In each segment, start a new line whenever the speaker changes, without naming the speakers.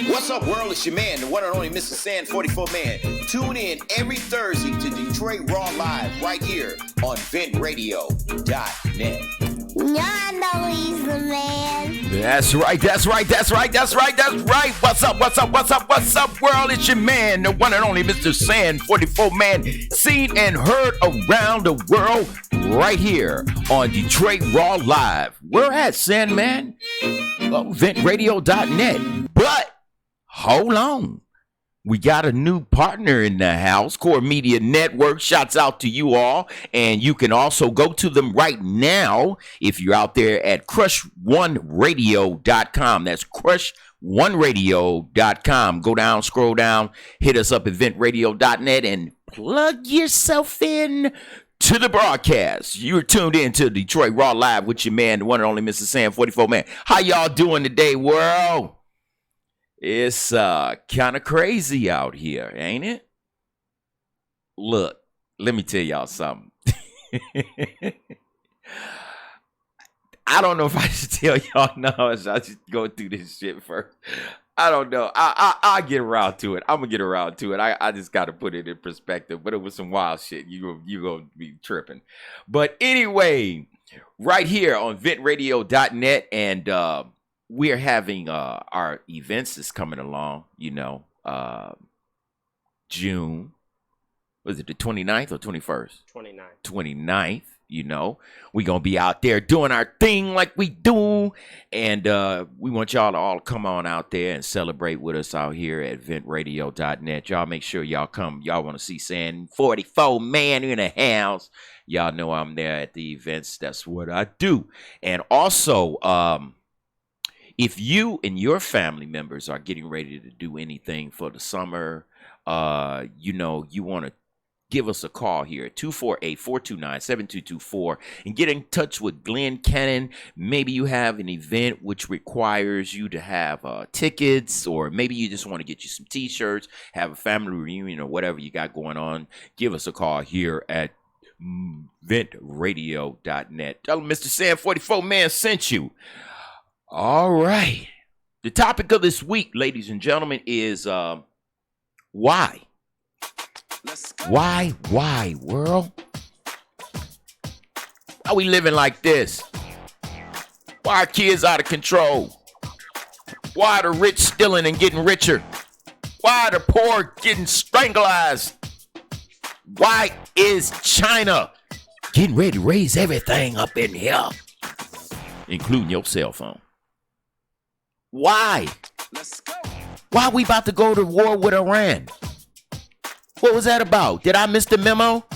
What's up, world? It's your man, the one and only Mr. Sand 44 Man. Tune in every Thursday to Detroit Raw Live right here on ventradio.net.
I know he's the man.
That's right. What's up, world? It's your man, the one and only Mr. Sand 44 Man, seen and heard around the world right here on Detroit Raw Live. Where at, Sandman? ventradio.net. But hold on. We got a new partner in the house, Core Media Network. Shouts out to you all. And you can also go to them right now if you're out there at crush1radio.com. That's crush1radio.com. Go down, scroll down, hit us up at ventradio.net and plug yourself in to the broadcast. You're tuned in to Detroit Raw Live with your man, the one and only Mr. Sam 44 Man. How y'all doing today, world? It's kind of crazy out here, ain't it? Look, let me tell y'all something. I don't know if I should tell y'all now or should I just go through this shit first. I don't know. I'll get around to it. I'm going to get around to it. I just got to put it in perspective. But it was some wild shit. You going to be tripping. But anyway, right here on ventradio.net and we're having our events that's coming along, June. Was it the 29th or 21st? 29th, We're going to be out there doing our thing like we do. And we want y'all to all come on out there and celebrate with us out here at ventradio.net. Y'all make sure y'all come. Y'all want to see Sand 44 Man in the house. Y'all know I'm there at the events. That's what I do. And also, if you and your family members are getting ready to do anything for the summer, you want to give us a call here at 248-429-7224 and get in touch with Glenn Cannon. Maybe you have an event which requires you to have tickets, or maybe you just want to get you some t-shirts, have a family reunion or whatever you got going on. Give us a call here at ventradio.net. Tell them Mr. Sam 44 Man sent you. All right. The topic of this week, ladies and gentlemen, is why? Why, world? Why we living like this? Why are kids out of control? Why are the rich stealing and getting richer? Why are the poor getting strangled? Why is China getting ready to raise everything up in here, including your cell phone? Why? Let's go. Why we about to go to war with Iran? What was that about? Did I miss the memo?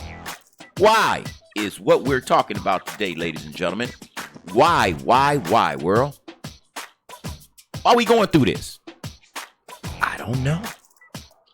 Why is what we're talking about today, ladies and gentlemen. Why, world? Why are we going through this? I don't know.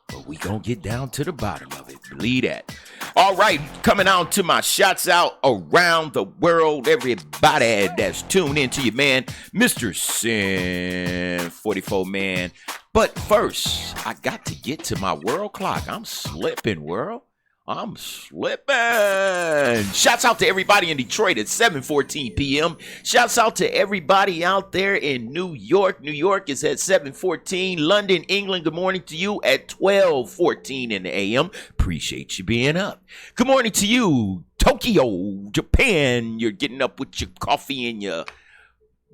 But we gonna get down to the bottom of it. Believe that. All right, coming on to my shots out around the world. Everybody that's tuned into you, man, Mr. Sin 44 Man. But first, I got to get to my world clock. I'm slipping, world. I'm slipping. Shouts out to everybody in Detroit at 7:14 p.m. Shouts out to everybody out there in New York. New York is at 7:14. London, England, good morning to you at 12:14 in the a.m. Appreciate you being up. Good morning to you, Tokyo, Japan. You're getting up with your coffee and your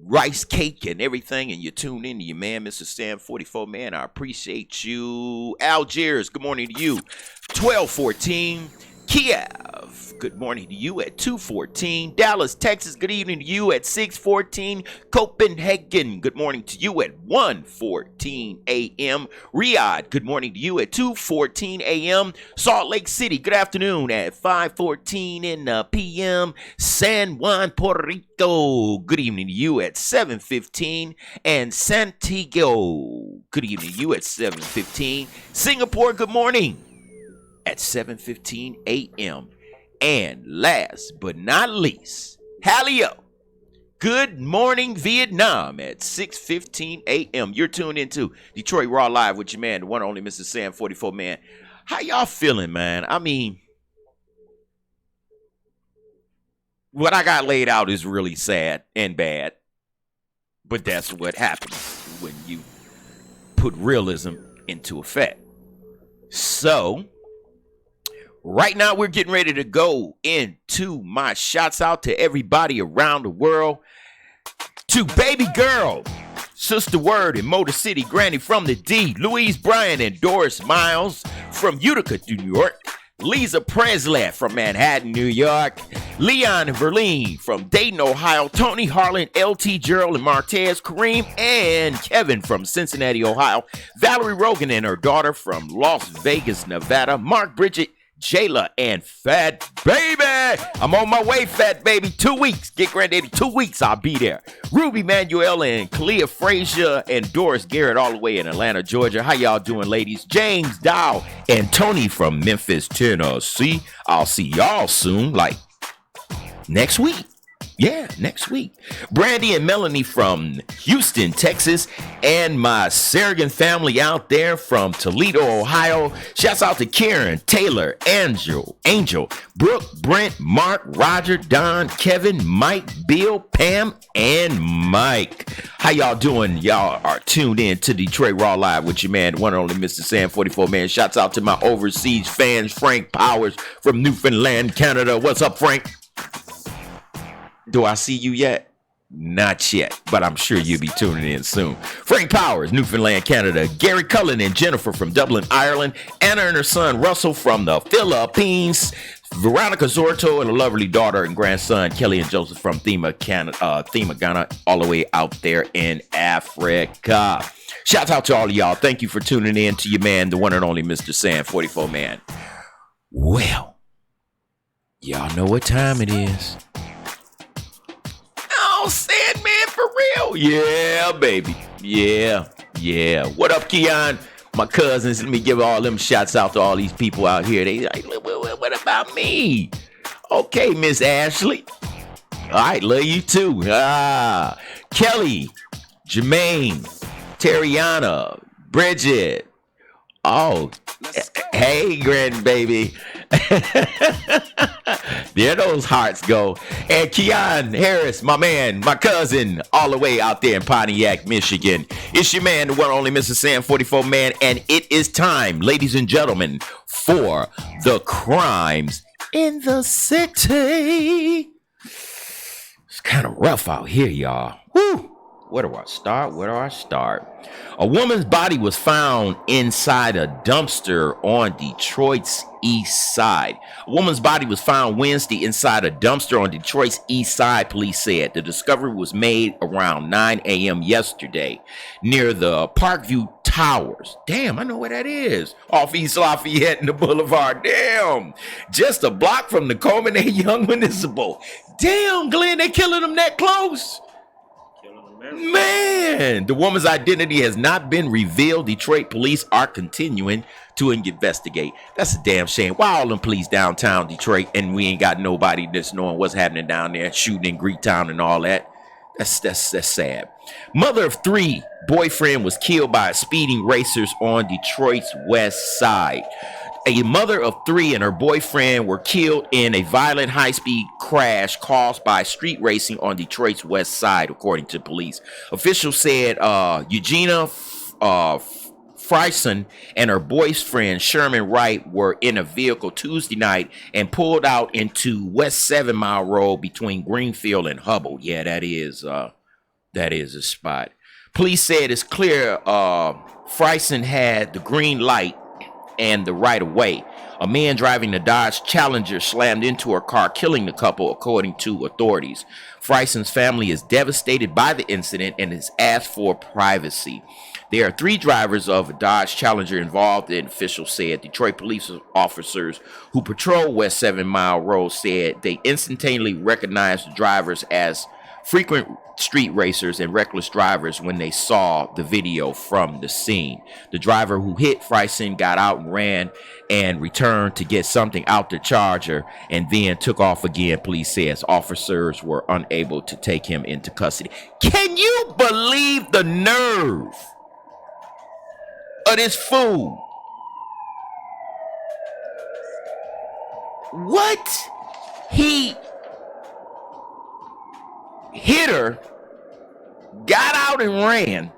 rice cake and everything, and you tune in to your man, Mr. Sam 44 Man. I appreciate you. Algiers, good morning to you. 12:14. Kiev, good morning to you at 2:14. Dallas, Texas, good evening to you at 6:14. Copenhagen, good morning to you at 1:14 a.m. Riyadh, good morning to you at 2:14 a.m. Salt Lake City, good afternoon at 5:14 in the p.m. San Juan, Puerto Rico, good evening to you at 7:15. And Santiago, good evening to you at 7:15. Singapore, good morning at 7:15 a.m. And last but not least, Halio, good morning Vietnam at 6:15 a.m. You're tuned into Detroit Raw Live with your man, the one and only Mr. Sam 44 Man. How y'all feeling, man? I mean, what I got laid out is really sad and bad, but that's what happens when you put realism into effect. So, right now we're getting ready to go into my shouts out to everybody around the world. To Baby Girl, Sister Word in Motor City, Granny from the D, Louise Bryan and Doris Miles from Utica, New York, Lisa Presley from Manhattan, New York, Leon Verleen from Dayton, Ohio, Tony Harlan, LT Gerald and Martez, Kareem and Kevin from Cincinnati, Ohio, Valerie Rogan and her daughter from Las Vegas, Nevada, Mark, Bridget, Jayla, and Fat Baby. I'm on my way, Fat Baby. 2 weeks. Get Granddaddy 2 weeks. I'll be there. Ruby Manuel and Kalia Frazier and Doris Garrett all the way in Atlanta, Georgia. How y'all doing, ladies? James Dow and Tony from Memphis, Tennessee. I'll see y'all soon, like next week. Yeah, next week. Brandy and Melanie from Houston, Texas, and my Sargan family out there from Toledo, Ohio. Shouts out to Karen, Taylor, Angel, Brooke, Brent, Mark, Roger, Don, Kevin, Mike, Bill, Pam, and Mike. How y'all doing? Y'all are tuned in to Detroit Raw Live with your man, the one and only Mr. Sam 44 Man. Shouts out to my overseas fans, Frank Powers from Newfoundland, Canada. What's up, Frank? Do I see you yet? Not yet, but I'm sure you'll be tuning in soon. Frank Powers, Newfoundland, Canada. Gary Cullen and Jennifer from Dublin, Ireland. Anna and her son, Russell, from the Philippines. Veronica Zorto and a lovely daughter and grandson, Kelly and Joseph from Thema, Ghana, all the way out there in Africa. Shouts out to all of y'all. Thank you for tuning in to your man, the one and only Mr. Sam 44 Man. Well, y'all know what time it is. Oh, Sandman, for real? Yeah, baby. Yeah. What up, Keon? My cousins, let me give all them shouts out to all these people out here. They like, what about me? Okay, Miss Ashley. All right, love you too. Kelly, Jermaine, Terriana, Bridget. Oh, hey, grandbaby. There those hearts go. And Keon Harris, my man, my cousin, all the way out there in Pontiac, Michigan. It's your man, the one and only Mr. Sam 44 Man, and it is time, ladies and gentlemen, for the crimes in the city. It's kind of rough out here, y'all. Woo! Where do I start? A woman's body was found inside a dumpster on Detroit's east side. A woman's body was found Wednesday inside a dumpster on Detroit's east side, police said. The discovery was made around 9 a.m. yesterday near the Parkview Towers. Damn, I know where that is. Off East Lafayette and the Boulevard. Damn. Just a block from the Coleman A. Young Municipal. Damn, Glenn, they killing them that close. Man, the woman's identity has not been revealed. Detroit police are continuing to investigate. That's a damn shame. Why all them police downtown Detroit and we ain't got nobody that's knowing what's happening down there, shooting in Greektown and all that? That's sad. Mother of three, boyfriend was killed by speeding racers on Detroit's west side. A mother of three and her boyfriend were killed in a violent high-speed crash caused by street racing on Detroit's west side, according to police. Officials said Eugenia Frison and her boyfriend Sherman Wright were in a vehicle Tuesday night and pulled out into West 7 Mile Road between Greenfield and Hubble. Yeah, that is a spot. Police said it's clear Frison had the green light and the right of way. A man driving the Dodge Challenger slammed into her car, killing the couple, according to authorities. Frison's family is devastated by the incident and has asked for privacy. There are three drivers of a Dodge Challenger involved, and officials said. Detroit police officers who patrol West 7 Mile Road said they instantaneously recognized the drivers as frequent street racers and reckless drivers when they saw the video from the scene. The driver who hit Frison got out and ran and returned to get something out the Charger and then took off again, police says. Officers were unable to take him into custody. Can you believe the nerve of this fool? What? He hit her, got out and ran,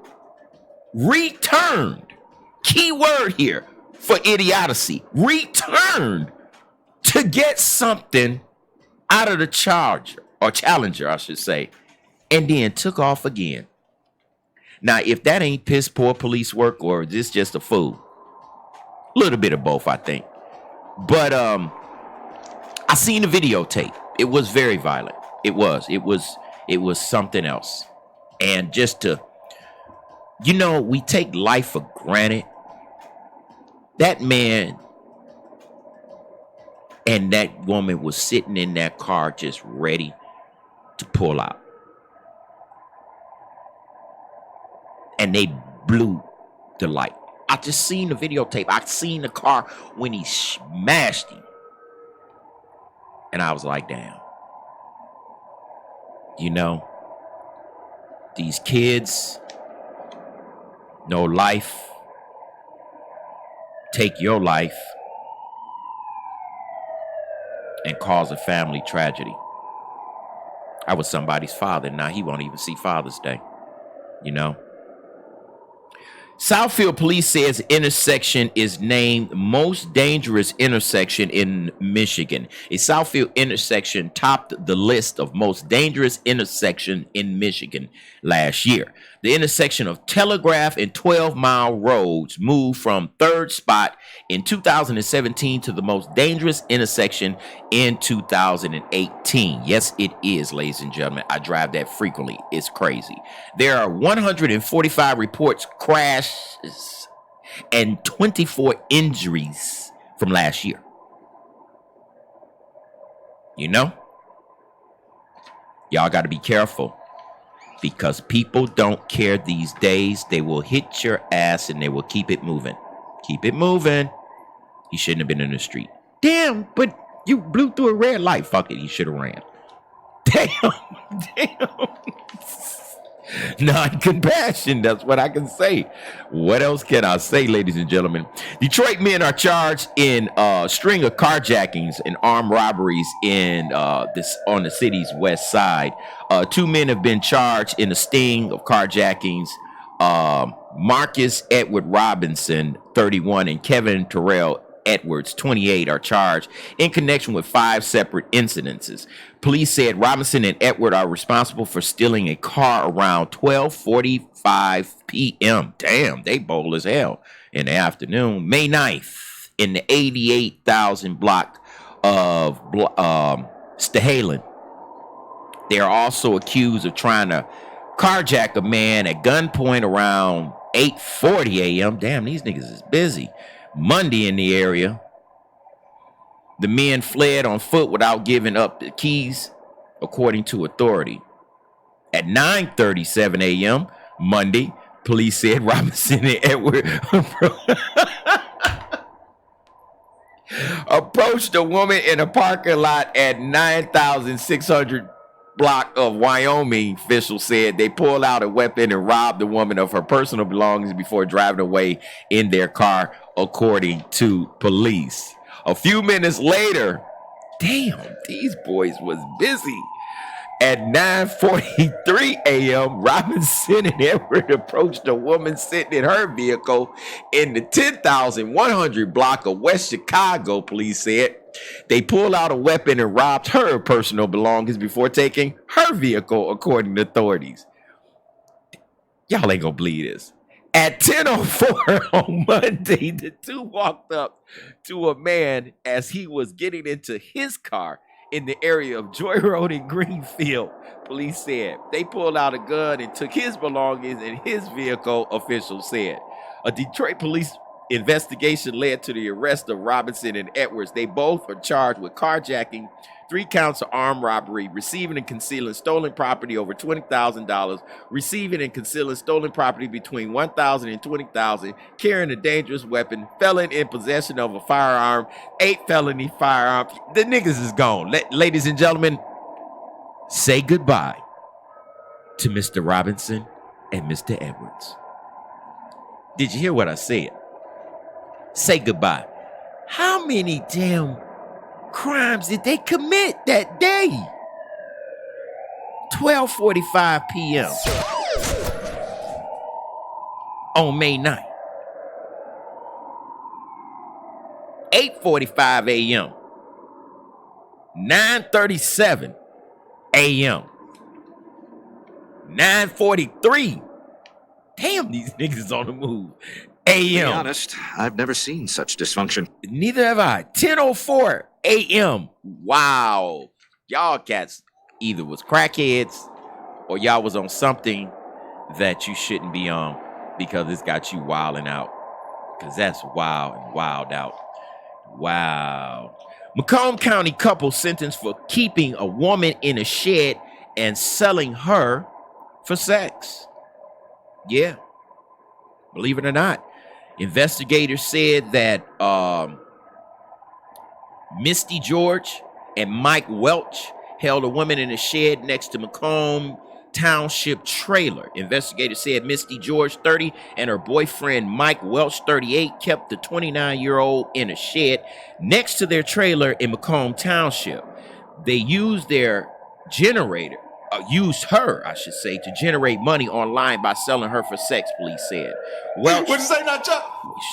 returned, key word here for idiocy, returned to get something out of the challenger, I should say, and then took off again. Now, if that ain't piss poor police work or is this just a fool? A little bit of both, I think. But I seen the videotape. It was very violent. It was something else. And just to, we take life for granted. That man and that woman was sitting in that car just ready to pull out. And they blew the light. I just seen the videotape. I seen the car when he smashed him. And I was like, damn. These kids, no life, take your life and cause a family tragedy. I was somebody's father. Now he won't even see Father's Day, Southfield police says intersection is named most dangerous intersection in Michigan. A Southfield intersection topped the list of most dangerous intersection in Michigan last year. The intersection of Telegraph and 12 Mile roads moved from third spot in 2017 to the most dangerous intersection in 2018. Yes, it is, ladies and gentlemen. I drive that frequently. It's crazy. There are 145 reports crashes and 24 injuries from last year. Y'all got to be careful. Because people don't care these days. They will hit your ass and they will keep it moving. Keep it moving. He shouldn't have been in the street. Damn, but you blew through a red light. Fuck it, he should have ran. Damn. Non-compassion, that's what I can say. What else can I say, ladies and gentlemen? Detroit men are charged in a string of carjackings and armed robberies on the city's west side. 2 men have been charged in a sting of carjackings. Marcus Edward Robinson, 31, and Kevin Terrell Edwards, 28, are charged in connection with 5 separate incidences. Police said Robinson and Edward are responsible for stealing a car around 12:45 p.m. Damn, they bold as hell in the afternoon. May 9th in the 88,000 block of Stahalin. They are also accused of trying to carjack a man at gunpoint around 8:40 a.m. Damn, these niggas is busy. Monday in the area. The men fled on foot without giving up the keys, according to authority. At 9:37 a.m. Monday, police said Robinson and Edward approached a woman in a parking lot at 9,600 block of Wyoming. Officials said they pulled out a weapon and robbed the woman of her personal belongings before driving away in their car, according to police. A few minutes later, damn, these boys was busy. At 9:43 a.m., Robinson and Edward approached a woman sitting in her vehicle in the 10,100 block of West Chicago, police said. They pulled out a weapon and robbed her personal belongings before taking her vehicle, according to authorities. Y'all ain't gonna believe this. At 10:04 on Monday, the two walked up to a man as he was getting into his car in the area of Joy Road in Greenfield. Police said they pulled out a gun and took his belongings in his vehicle, officials said. A Detroit police investigation led to the arrest of Robinson and Edwards. They both are charged with carjacking, 3 counts of armed robbery, receiving and concealing stolen property over $20,000, receiving and concealing stolen property between $1,000 and $20,000, carrying a dangerous weapon, felon in possession of a firearm, 8 felony firearms. The niggas is gone. Ladies and gentlemen, say goodbye to Mr. Robinson and Mr. Edwards. Did you hear what I said? Say goodbye. How many damn crimes did they commit that day? 12:45 p.m. on May 9th. 8:45 a.m. 9:37 a.m. 9:43. Damn, these niggas on the move.
To be
A.M.
honest, I've never seen such dysfunction.
Neither have I. 10:04 a.m. Wow. Y'all cats either was crackheads or y'all was on something that you shouldn't be on because it's got you wilding out. Because that's wild and wild out. Wow. Macomb County couple sentenced for keeping a woman in a shed and selling her for sex. Yeah. Believe it or not. Investigators said that Misty George and Mike Welch held a woman in a shed next to Macomb Township trailer. Investigators said Misty George, 30, and her boyfriend Mike Welch, 38, kept the 29-year-old in a shed next to their trailer in Macomb Township. They used her, I should say, to generate money online by selling her for sex, police said. Welch,
What'd you say now, Chuck?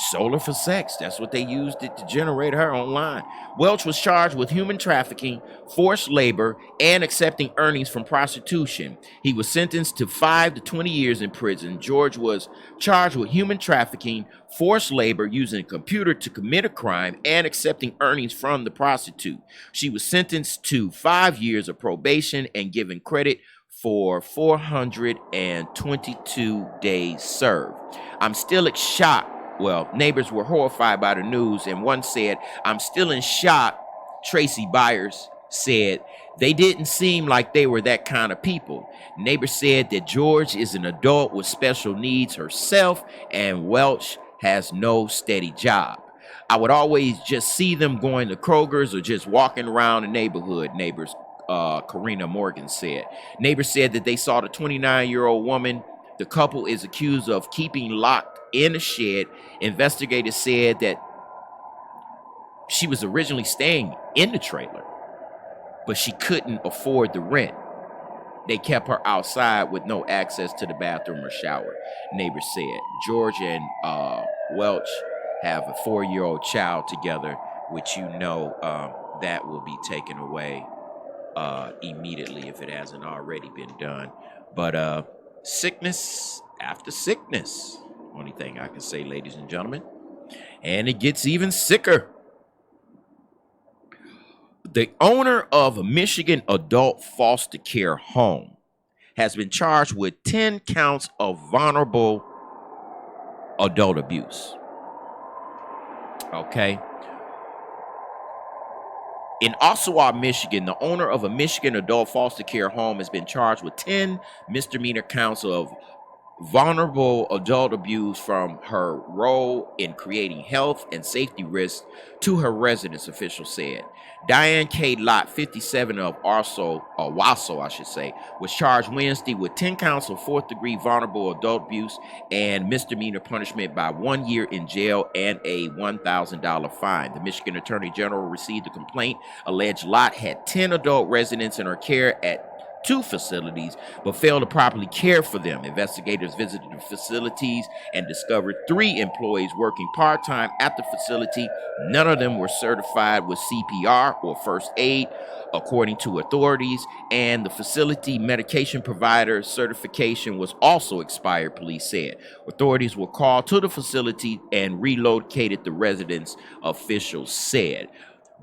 sold her for sex. That's what they used it to generate her online. Welch was charged with human trafficking, forced labor, and accepting earnings from prostitution. He was sentenced to 5 to 20 years in prison. George was charged with human trafficking, forced labor, using a computer to commit a crime, and accepting earnings from the prostitute. She was sentenced to 5 years of probation and given credit for 422 days served. I'm still in shock. Well, neighbors were horrified by the news, and one said, "I'm still in shock." Tracy Byers said, "They didn't seem like they were that kind of people." Neighbors said that George is an adult with special needs herself, and Welch has no steady job. "I would always just see them going to Kroger's or just walking around the neighborhood," neighbors Karina Morgan said. Neighbors said that they saw the 29-year-old woman. The couple is accused of keeping locked in a shed. Investigators said that she was originally staying in the trailer, but she couldn't afford the rent. They kept her outside with no access to the bathroom or shower, neighbors said. George and Welch have a 4-year-old child together, which that will be taken away immediately if it hasn't already been done. But sickness after sickness, only thing I can say, ladies and gentlemen. And it gets even sicker. The owner of a Michigan adult foster care home has been charged with 10 counts of vulnerable adult abuse. Okay. In Ossawa, Michigan, the owner of a Michigan adult foster care home has been charged with 10 misdemeanor counts of vulnerable adult abuse from her role in creating health and safety risks to her residents, officials said. Diane K. Lott, 57, of Wasso, was charged Wednesday with 10 counts of fourth-degree vulnerable adult abuse and misdemeanor punishment by 1 year in jail and a $1,000 fine. The Michigan Attorney General received a complaint alleged Lott had 10 adult residents in her care at 2 facilities, but failed to properly care for them. Investigators visited the facilities and discovered 3 employees working part-time at the facility. None of them were certified with CPR or first aid, according to authorities, and the facility medication provider certification was also expired, police said. Authorities were called to the facility and relocated the residents, officials said.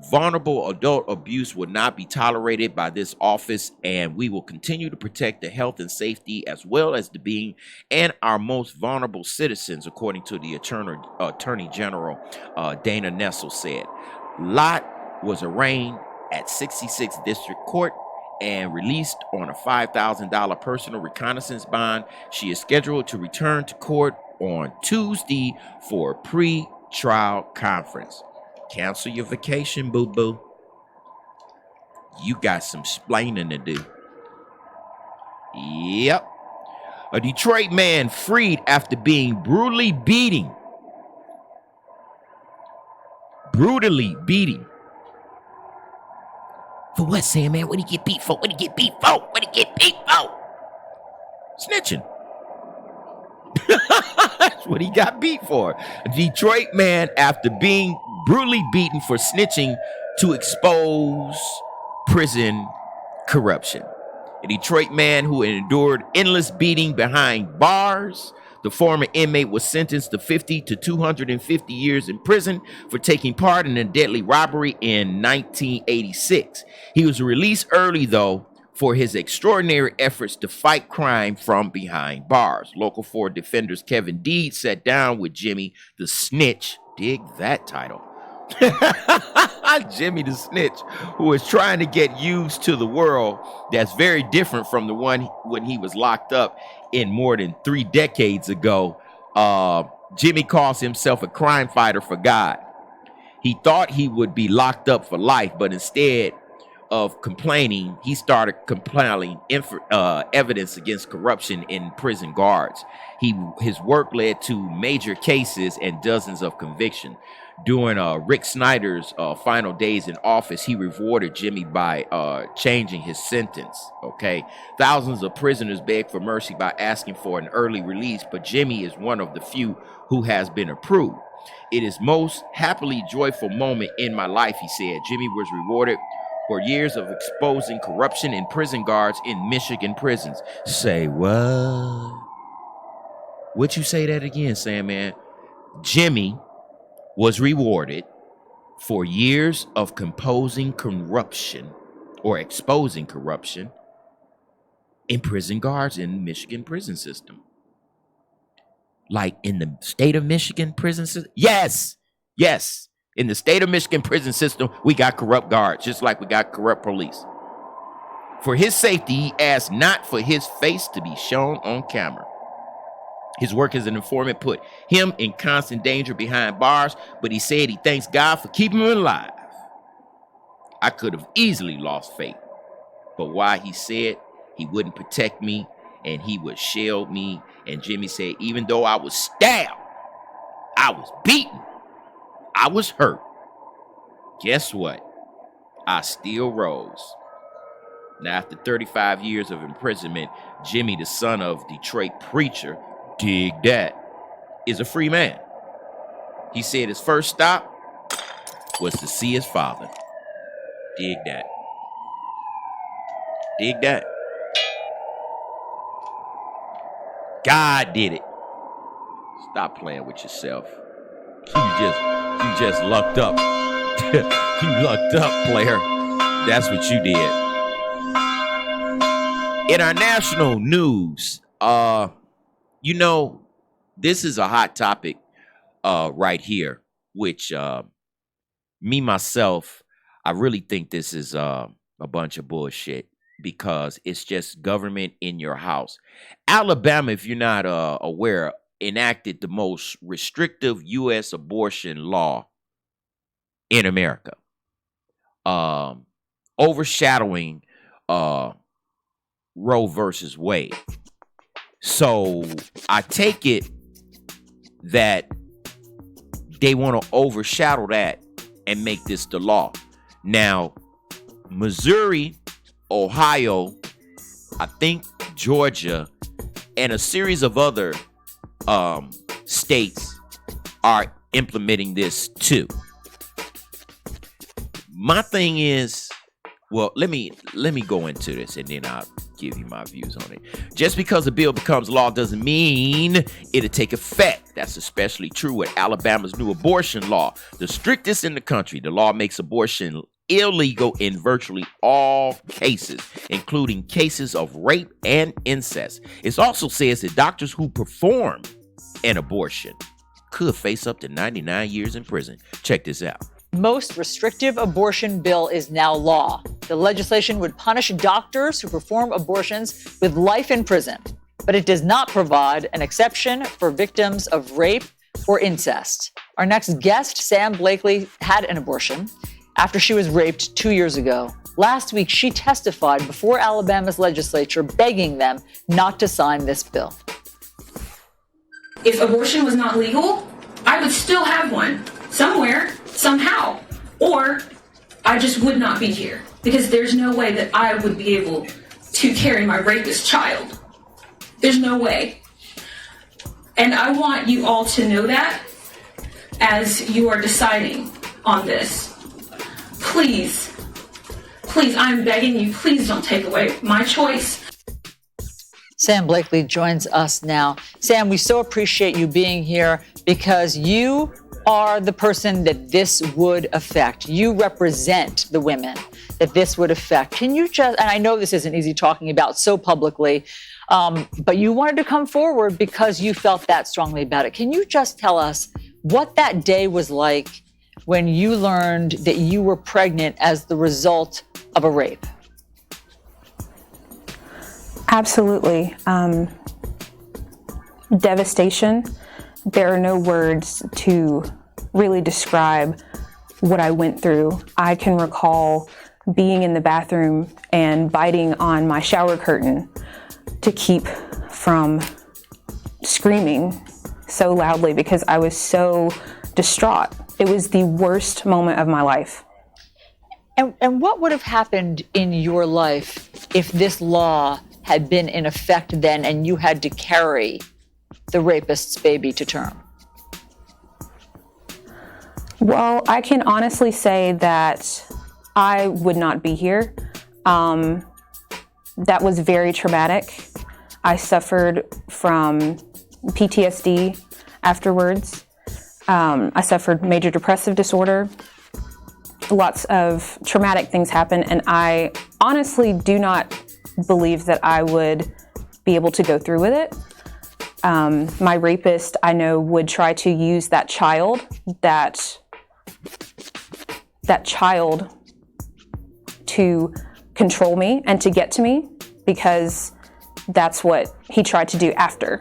Vulnerable adult abuse will not be tolerated by this office, and we will continue to protect the health and safety as well as the being and our most vulnerable citizens, according to the Attorney General Dana Nessel said. Lott was arraigned at 66th District Court and released on a $5,000 personal reconnaissance bond. She is scheduled to return to court on Tuesday for a pre-trial conference. Cancel your vacation, boo-boo. You got some splaining to do. Yep. A Detroit man freed after being brutally beaten. For what, Sam, man? What did he get beat for? Snitching. That's what he got beat for. A Detroit man, after being brutally beaten for snitching to expose prison corruption. A Detroit man who endured endless beating behind bars. The former inmate was sentenced to 50 to 250 years in prison for taking part in a deadly robbery in 1986. He was released early, though, for his extraordinary efforts to fight crime from behind bars. Local 4 defenders Kevin Deed sat down with Jimmy the Snitch. Dig that title. Jimmy the Snitch, who is trying to get used to the world that's very different from the one when he was locked up in more than 3 decades ago. Jimmy calls himself a crime fighter for God. He thought he would be locked up for life, but instead of complaining, he started compiling evidence against corruption in prison guards. His work led to major cases and dozens of convictions. During Rick Snyder's final days in office, he rewarded Jimmy by changing his sentence. Okay, thousands of prisoners begged for mercy by asking for an early release, but Jimmy is one of the few who has been approved. It is most happily joyful moment in my life, he said. Jimmy was rewarded for years of exposing corruption in prison guards in Michigan prisons. Say what? Would you say that again, Sandman? Jimmy was rewarded for years of exposing corruption in prison guards in the Michigan prison system. Like in the state of Michigan prison system? Yes. In the state of Michigan prison system, we got corrupt guards, just like we got corrupt police. For his safety, he asked not for his face to be shown on camera. His work as an informant put him in constant danger behind bars, but he said he thanks God for keeping him alive. I could have easily lost faith, but why he said he wouldn't protect me and he would shield me. And Jimmy said, even though I was stabbed, I was beaten, I was hurt, guess what? I still rose. Now, after 35 years of imprisonment, Jimmy, the son of Detroit preacher, dig that, is a free man. He said his first stop was to see his father. Dig that. Dig that. God did it. Stop playing with yourself. You just lucked up. You lucked up, player. That's what you did. In our national news, you know, this is a hot topic right here, which me, myself, I really think this is a bunch of bullshit because it's just government in your house. Alabama, if you're not aware, enacted the most restrictive U.S. abortion law in America, overshadowing Roe versus Wade. So I take it that they want to overshadow that and make this the law. Now, Missouri, Ohio, I think Georgia, and a series of other states are implementing this too. My thing is, well, let me go into this and then I'll give you my views on it. Just because a bill becomes law doesn't mean it'll take effect. That's especially true with Alabama's new abortion law, the strictest in the country. The law makes abortion illegal in virtually all cases, including cases of rape and incest. It also says that doctors who perform an abortion could face up to 99 years in prison. Check this out.
Most restrictive abortion bill is now law. The legislation would punish doctors who perform abortions with life in prison, but it does not provide an exception for victims of rape or incest. Our next guest, Sam Blakely, had an abortion after she was raped 2 years ago. Last week, she testified before Alabama's legislature, begging them not to sign this bill.
If abortion was not legal, I would still have one somewhere, somehow, or I just would not be here because there's no way that I would be able to carry my rapist child. There's no way. And I want you all to know that as you are deciding on this. Please, I'm begging you, please don't take away my choice.
Sam Blakely joins us now. Sam, we so appreciate you being here because you are the person that this would affect. You represent the women that this would affect. Can you just, and I know this isn't easy talking about so publicly, but you wanted to come forward because you felt that strongly about it. Can you just tell us what that day was like when you learned that you were pregnant as the result of a rape?
Absolutely. Devastation. There are no words to really describe what I went through. I can recall being in the bathroom and biting on my shower curtain to keep from screaming so loudly because I was so distraught. It was the worst moment of my life.
And what would have happened in your life if this law had been in effect then and you had to carry the rapist's baby to term?
Well, I can honestly say that I would not be here. That was very traumatic. I suffered from PTSD afterwards. I suffered major depressive disorder. Lots of traumatic things happened, and I honestly do not believe that I would be able to go through with it. My rapist, I know, would try to use that child to control me and to get to me, because that's what he tried to do after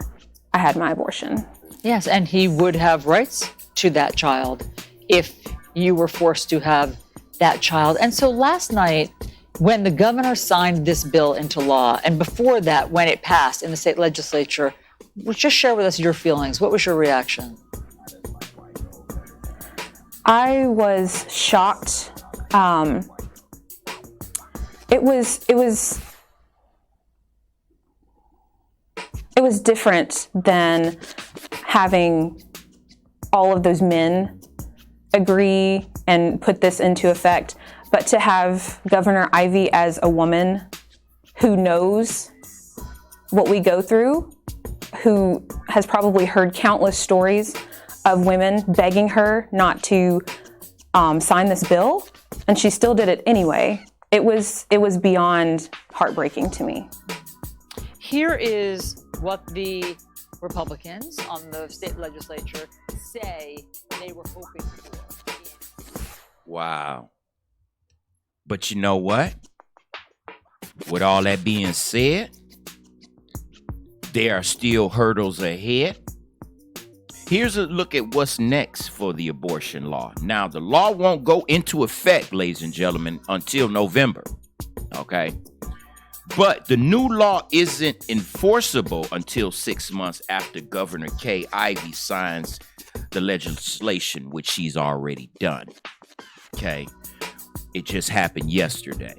I had my abortion.
Yes, and he would have rights to that child if you were forced to have that child. And so last night, when the governor signed this bill into law, and before that, when it passed in the state legislature, just share with us your feelings. What was your reaction?
I was shocked. It was different than having all of those men agree and put this into effect, but to have Governor Ivey as a woman who knows what we go through, who has probably heard countless stories of women begging her not to sign this bill, and she still did it anyway. It was beyond heartbreaking to me.
Here is what the Republicans on the state legislature say they were hoping for.
Wow. But you know what? With all that being said, there are still hurdles ahead. Here's a look at what's next for the abortion law. Now, the law won't go into effect, ladies and gentlemen, until November. Okay? But the new law isn't enforceable until 6 months after Governor Kay Ivey signs the legislation, which she's already done. Okay? It just happened yesterday.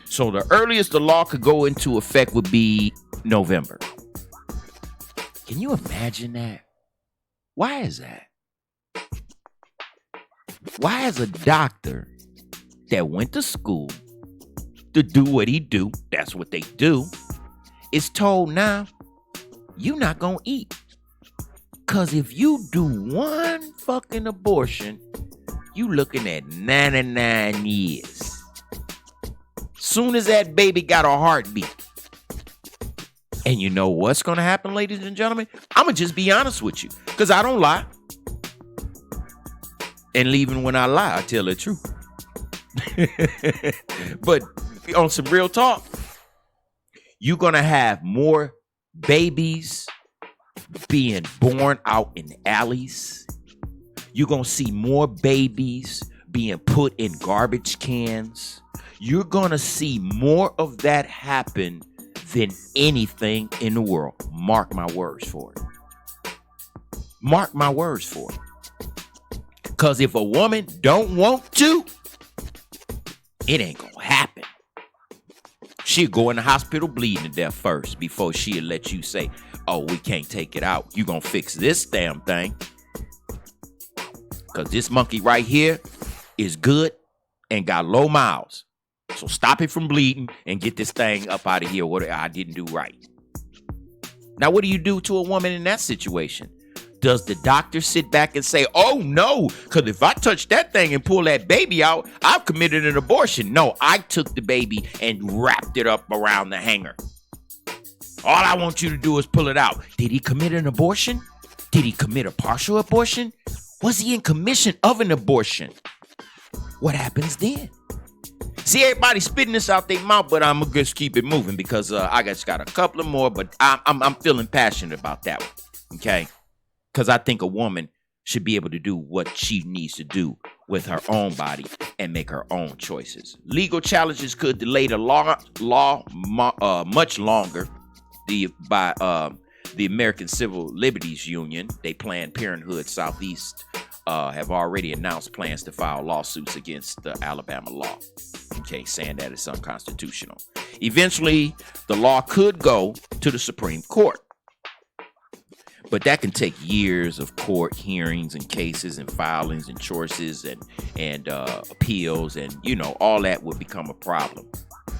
So the earliest the law could go into effect would be November. Can you imagine that? Why is that? Why is a doctor that went to school to do what he do, that's what they do, is told now, you're not gonna eat? Cause if you do one fucking abortion, you looking at 99 years. Soon as that baby got a heartbeat. And you know what's gonna happen, ladies and gentlemen? I'ma just be honest with you, because I don't lie. And even when I lie, I tell the truth. But on some real talk, you're gonna have more babies being born out in alleys. You're gonna see more babies being put in garbage cans. You're gonna see more of that happen than anything in the world. Mark my words for it. Mark my words for it. Because if a woman don't want to, it ain't gonna happen. She'll go in the hospital bleeding to death first before she'll let you say, oh, we can't take it out. You gonna fix this damn thing. Because this monkey right here is good and got low miles. So stop it from bleeding and get this thing up out of here. What I didn't do right. Now, what do you do to a woman in that situation? Does the doctor sit back and say, oh, no, because if I touch that thing and pull that baby out, I've committed an abortion? No, I took the baby and wrapped it up around the hanger. All I want you to do is pull it out. Did he commit an abortion? Did he commit a partial abortion? Was he in commission of an abortion? What happens then? See, everybody spitting this out their mouth, but I'm going to just keep it moving because I just got a couple of more, but I'm feeling passionate about that one, okay? Because I think a woman should be able to do what she needs to do with her own body and make her own choices. Legal challenges could delay the law much longer. By the American Civil Liberties Union, they Planned Parenthood Southeast have already announced plans to file lawsuits against the Alabama law, okay, saying that it's unconstitutional. Eventually, the law could go to the Supreme Court. But that can take years of court hearings and cases and filings and choices and appeals, and, you know, all that would become a problem.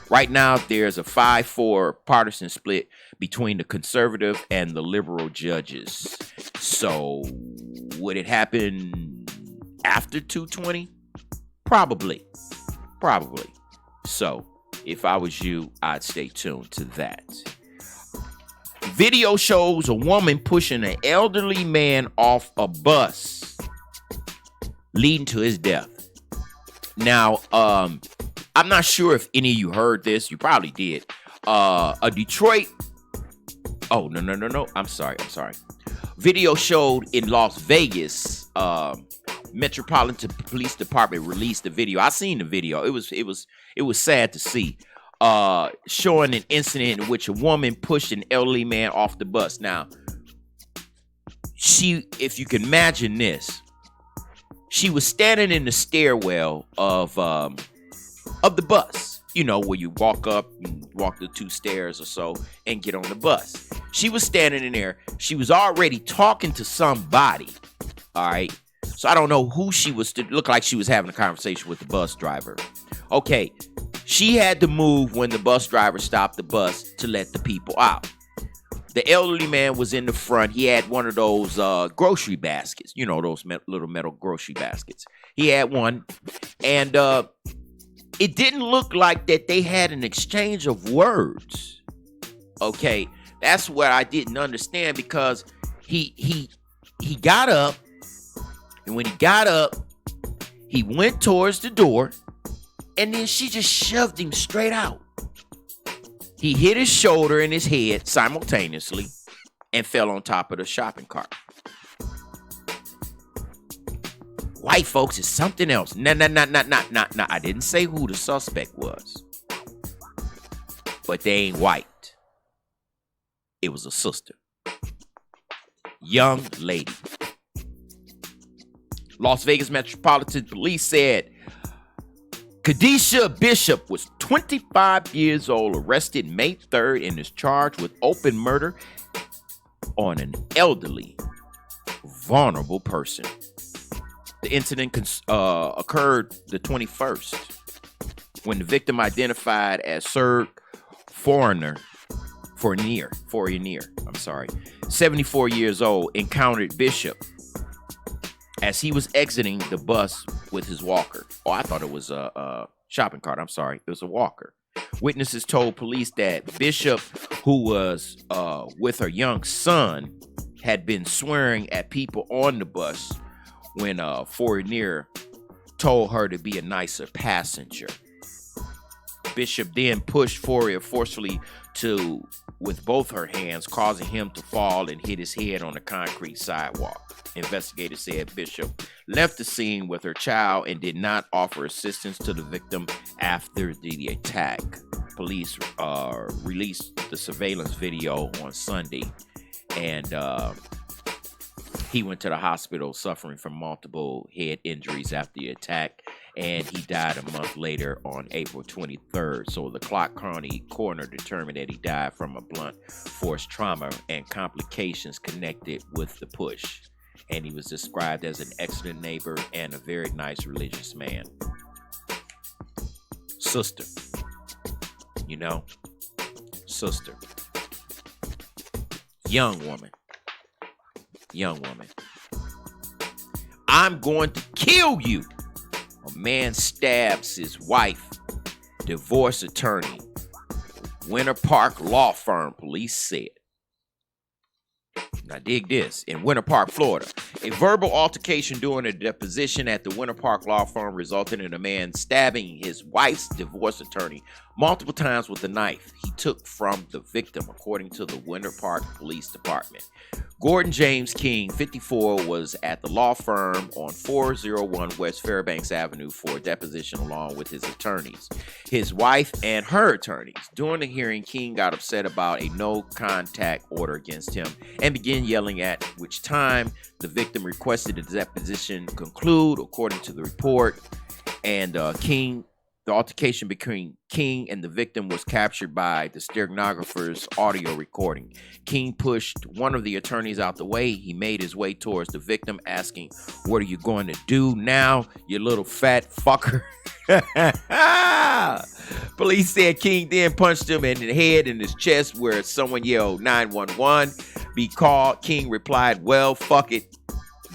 Right now, there's a 5-4 partisan split between the conservative and the liberal judges. So, would it happen after 220? Probably. So, if I was you, I'd stay tuned to that. Video shows a woman pushing an elderly man off a bus, leading to his death. Now, I'm not sure if any of you heard this. You probably did. A Detroit. Oh, no. I'm sorry. Video showed in Las Vegas. Metropolitan Police Department released the video. I seen the video. It was sad to see. Showing an incident in which a woman pushed an elderly man off the bus. Now, if you can imagine this, she was standing in the stairwell of the bus, you know, where you walk the 2 stairs or so and get on the bus. She was standing in there. She was already talking to somebody. All right. So I don't know who she was. It looked like she was having a conversation with the bus driver. Okay. She had to move when the bus driver stopped the bus to let the people out. The elderly man was in the front. He had one of those grocery baskets, you know, those little metal grocery baskets. He had one, and it didn't look like that they had an exchange of words. Okay, that's what I didn't understand, because he got up, and when he got up, he went towards the door, and then she just shoved him straight out. He hit his shoulder and his head simultaneously and fell on top of the shopping cart. White folks is something else. Nah. I didn't say who the suspect was. But they ain't white. It was a sister. Young lady. Las Vegas Metropolitan Police said Kadisha Bishop was 25 years old, arrested May 3rd, and is charged with open murder on an elderly, vulnerable person. The incident occurred the 21st, when the victim, identified as Serge Fournier, 74 years old, encountered Bishop as he was exiting the bus with his walker. Oh, I thought it was a shopping cart. I'm sorry. It was a walker. Witnesses told police that Bishop, who was with her young son, had been swearing at people on the bus when Fournier told her to be a nicer passenger. Bishop then pushed Fournier forcefully with both her hands, causing him to fall and hit his head on the concrete sidewalk. Investigators said Bishop left the scene with her child and did not offer assistance to the victim after the attack. Police released the surveillance video on Sunday, and He went to the hospital suffering from multiple head injuries after the attack, and he died a month later on April 23rd. So the Clark County coroner determined that he died from a blunt force trauma and complications connected with the push. And he was described as an excellent neighbor and a very nice religious man. Sister. You know? Sister. Young woman. I'm going to kill you. A man stabs his wife. Divorce attorney. Winter Park law firm, police said. Now dig this. In Winter Park, Florida, a verbal altercation during a deposition at the Winter Park law firm resulted in a man stabbing his wife's divorce attorney multiple times with a knife he took from the victim, according to the Winter Park Police Department. Gordon James King, 54, was at the law firm on 401 West Fairbanks Avenue for a deposition along with his attorneys, his wife, and her attorneys. During the hearing, King got upset about a no-contact order against him and began yelling, at which time the victim requested the deposition conclude, according to the report. And the altercation between King and the victim was captured by the stenographer's audio recording. King pushed one of the attorneys out the way. He made his way towards the victim, asking, "What are you going to do now, you little fat fucker?" Police said King then punched him in the head and his chest, where someone yelled 911 be called. King replied, "Well, fuck it,"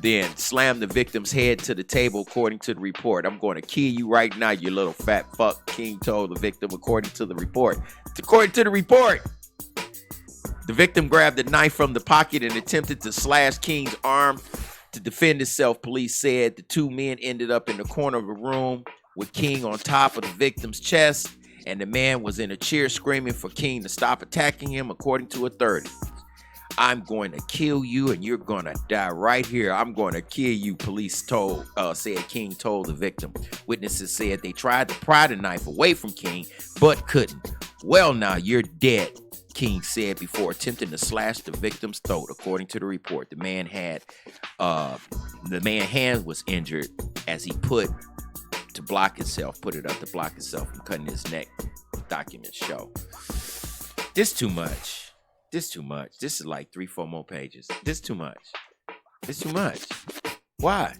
then slammed the victim's head to the table, according to the report. "I'm going to kill you right now, you little fat fuck," King told the victim, according to the report. The victim grabbed a knife from the pocket and attempted to slash King's arm to defend himself, police said. The two men ended up in the corner of a room with King on top of the victim's chest, and the man was in a chair screaming for King to stop attacking him, according to authorities. "I'm going to kill you and you're going to die right here. I'm going to kill you," police said King told the victim. Witnesses said they tried to pry the knife away from King, but couldn't. "Well, now you're dead," King said before attempting to slash the victim's throat, according to the report. The man's hand was injured as he put it up to block himself from cutting his neck, documents show. This too much. This is like 3-4 more pages. This too much. Why?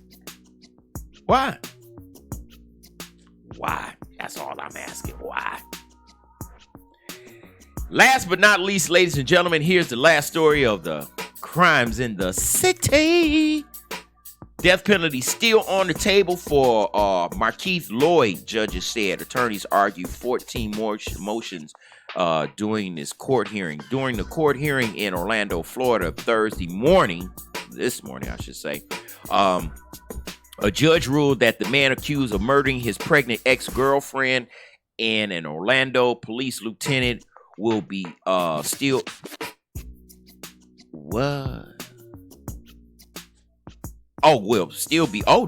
That's all I'm asking. Why? Last but not least, ladies and gentlemen, here's the last story of the crimes in the city. Death penalty still on the table for Markeith Lloyd, judges said. Attorneys argued 14 more motions during the court hearing in Orlando, Florida, this morning, I should say. A judge ruled that the man accused of murdering his pregnant ex-girlfriend and an Orlando police lieutenant will be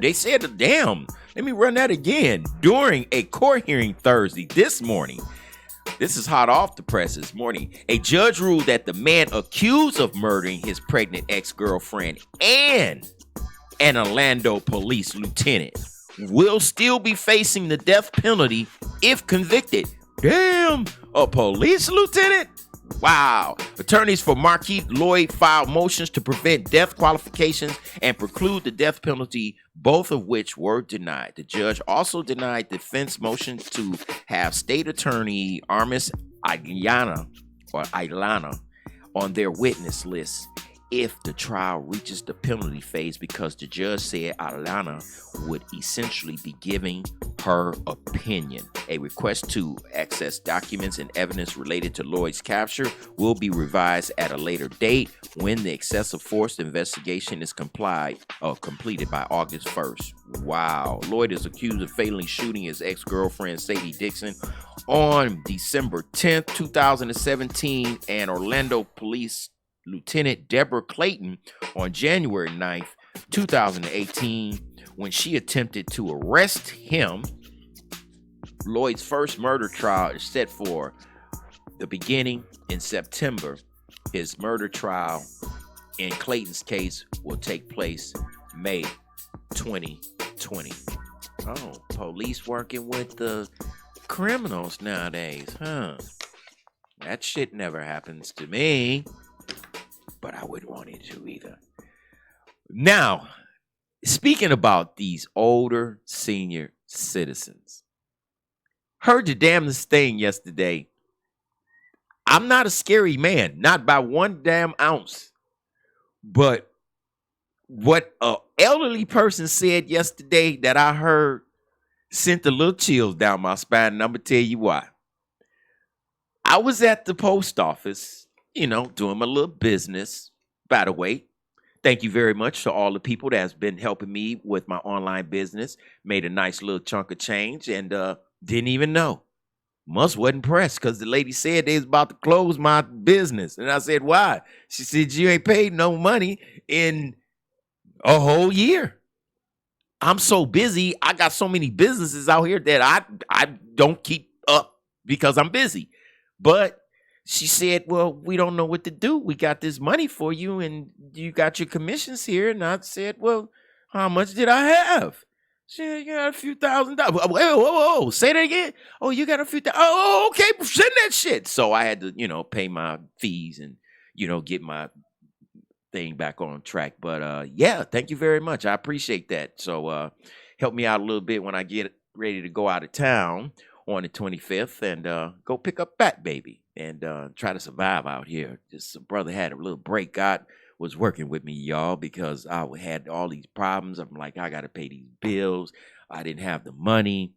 they said, damn, let me run that again. During a court hearing Thursday this morning, this is hot off the press this morning, a judge ruled that the man accused of murdering his pregnant ex-girlfriend and an Orlando police lieutenant will still be facing the death penalty if convicted. Damn, a police lieutenant? Wow. Attorneys for Markeith Lloyd filed motions to prevent death qualifications and preclude the death penalty, both of which were denied. The judge also denied defense motions to have State Attorney Armis Ailana on their witness list if the trial reaches the penalty phase, because the judge said Ailana would essentially be giving her opinion. A request to access documents and evidence related to Lloyd's capture will be revised at a later date when the excessive force investigation is completed by August 1st. Wow. Lloyd is accused of fatally shooting his ex-girlfriend Sadie Dixon on December 10th, 2017, and Orlando Police Lieutenant Deborah Clayton on January 9th, 2018, when she attempted to arrest him. Lloyd's first murder trial is set for the beginning in September. His murder trial in Clayton's case will take place May 2020. Oh, police working with the criminals nowadays, huh? That shit never happens to me, but I wouldn't want it to either. Now, speaking about these older senior citizens, heard the damnest thing yesterday. I'm not a scary man, not by one damn ounce. But what an elderly person said yesterday that I heard sent a little chills down my spine, and I'm going to tell you why. I was at the post office, doing my little business. By the way, thank you very much to all the people that has been helping me with my online business. Made a nice little chunk of change and didn't even know. Must wasn't pressed because the lady said they was about to close my business. And I said, why? She said, you ain't paid no money in a whole year. I'm so busy. I got so many businesses out here that I don't keep up because I'm busy. But she said, well, we don't know what to do. We got this money for you and you got your commissions here. And I said, well, how much did I have? She said, you got a few $1,000s. Whoa, say that again. Oh, you got a few thousand. Oh, okay, send that shit. So I had to, pay my fees and, get my thing back on track. But yeah, thank you very much. I appreciate that. So help me out a little bit when I get ready to go out of town on the 25th and go pick up Fat Baby and try to survive out here. Just a brother had a little break. God was working with me, y'all, because I had all these problems. I'm like, I got to pay these bills. I didn't have the money.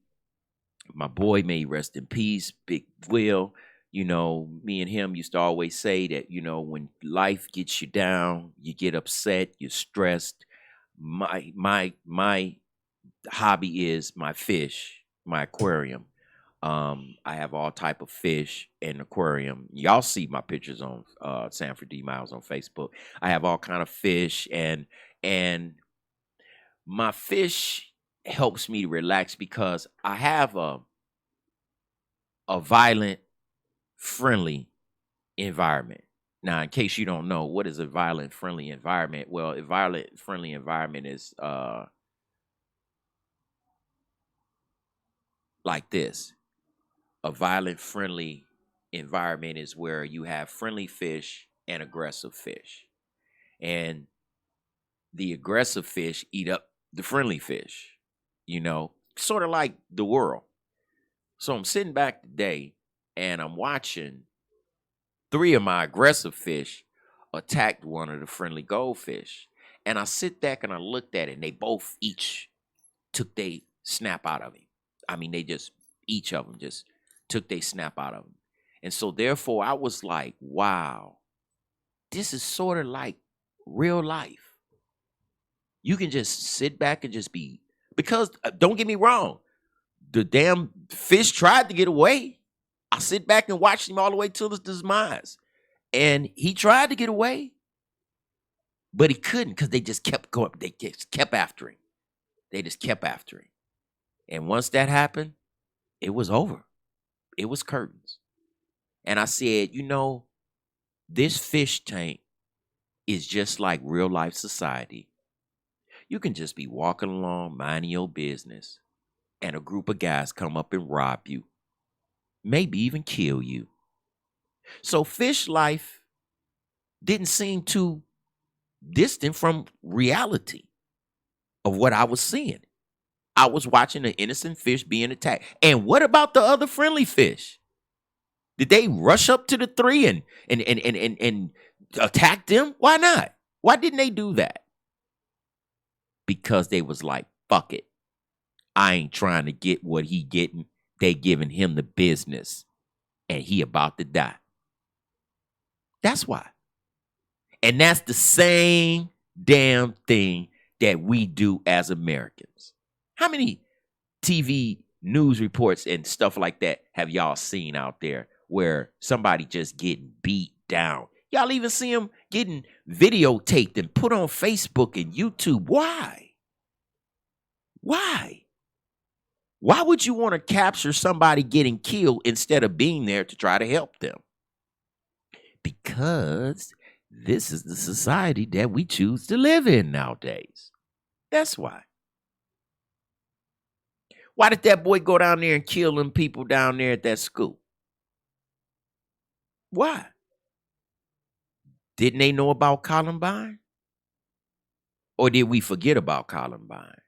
My boy, may rest in peace, Big Will. Me and him used to always say that, when life gets you down, you get upset, you're stressed. My hobby is my fish, my aquarium. I have all type of fish in aquarium. Y'all see my pictures on Sanford D. Miles on Facebook. I have all kind of fish, and my fish helps me to relax because I have a violent, friendly environment. Now, in case you don't know, what is a violent, friendly environment? Well, a violent, friendly environment is like this. A violent, friendly environment is where you have friendly fish and aggressive fish. And the aggressive fish eat up the friendly fish, sort of like the world. So I'm sitting back today and I'm watching 3 of my aggressive fish attack one of the friendly goldfish. And I sit back and I looked at it and they both each took their snap out of him. I mean, each of them just took their snap out of him. And so therefore I was like, wow, this is sort of like real life. You can just sit back and just be, because don't get me wrong, the damn fish tried to get away. I sit back and watch him all the way till his demise. And he tried to get away, but he couldn't because they just kept going. They just kept after him. They just kept after him. And once that happened, it was over. It was curtains. And I said, this fish tank is just like real life society. You can just be walking along, minding your business, and a group of guys come up and rob you. Maybe even kill you. So fish life didn't seem too distant from reality of what I was seeing. I was watching an innocent fish being attacked. And what about the other friendly fish? Did they rush up to the 3 and attack them? Why not? Why didn't they do that? Because they was like, fuck it. I ain't trying to get what he getting. They giving him the business. And he about to die. That's why. And that's the same damn thing that we do as Americans. How many TV news reports and stuff like that have y'all seen out there where somebody just getting beat down? Y'all even see them getting videotaped and put on Facebook and YouTube. Why? Why? Why would you want to capture somebody getting killed instead of being there to try to help them? Because this is the society that we choose to live in nowadays. That's why. Why did that boy go down there and kill them people down there at that school? Why? Didn't they know about Columbine? Or did we forget about Columbine?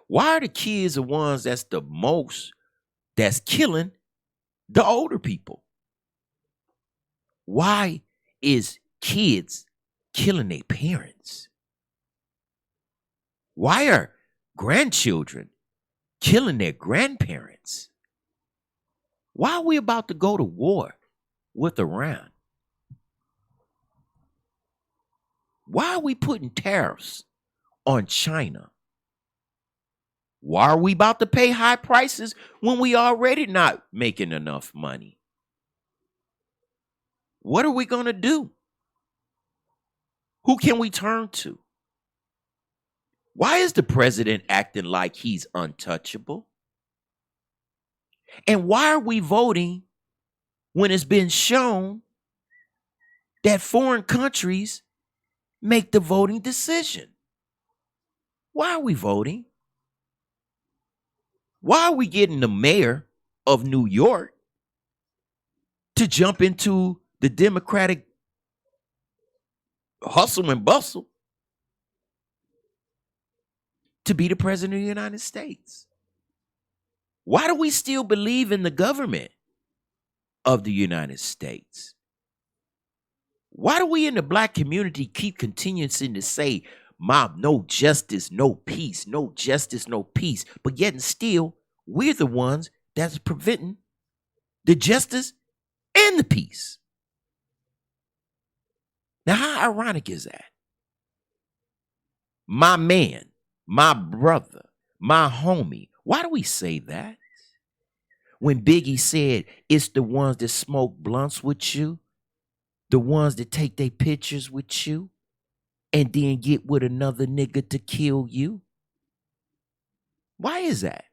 Why are the kids the ones that's killing the older people? Why is kids killing their parents? Why are grandchildren killing their grandparents? Why are we about to go to war with Iran? Why are we putting tariffs on China? Why are we about to pay high prices when we already not making enough money? What are we going to do? Who can we turn to? Why is the president acting like he's untouchable? And why are we voting when it's been shown that foreign countries make the voting decision? Why are we voting? Why are we getting the mayor of New York to jump into the Democratic hustle and bustle to be the president of the United States? Why do we still believe in the government of the United States? Why do we in the black community keep continuing to say, Mom, no justice, no peace, no justice, no peace, but yet and still we're the ones that's preventing the justice and the peace? Now, how ironic is that? My man, my brother, my homie. Why do we say that? When Biggie said it's the ones that smoke blunts with you, the ones that take their pictures with you, and then get with another nigga to kill you. Why is that?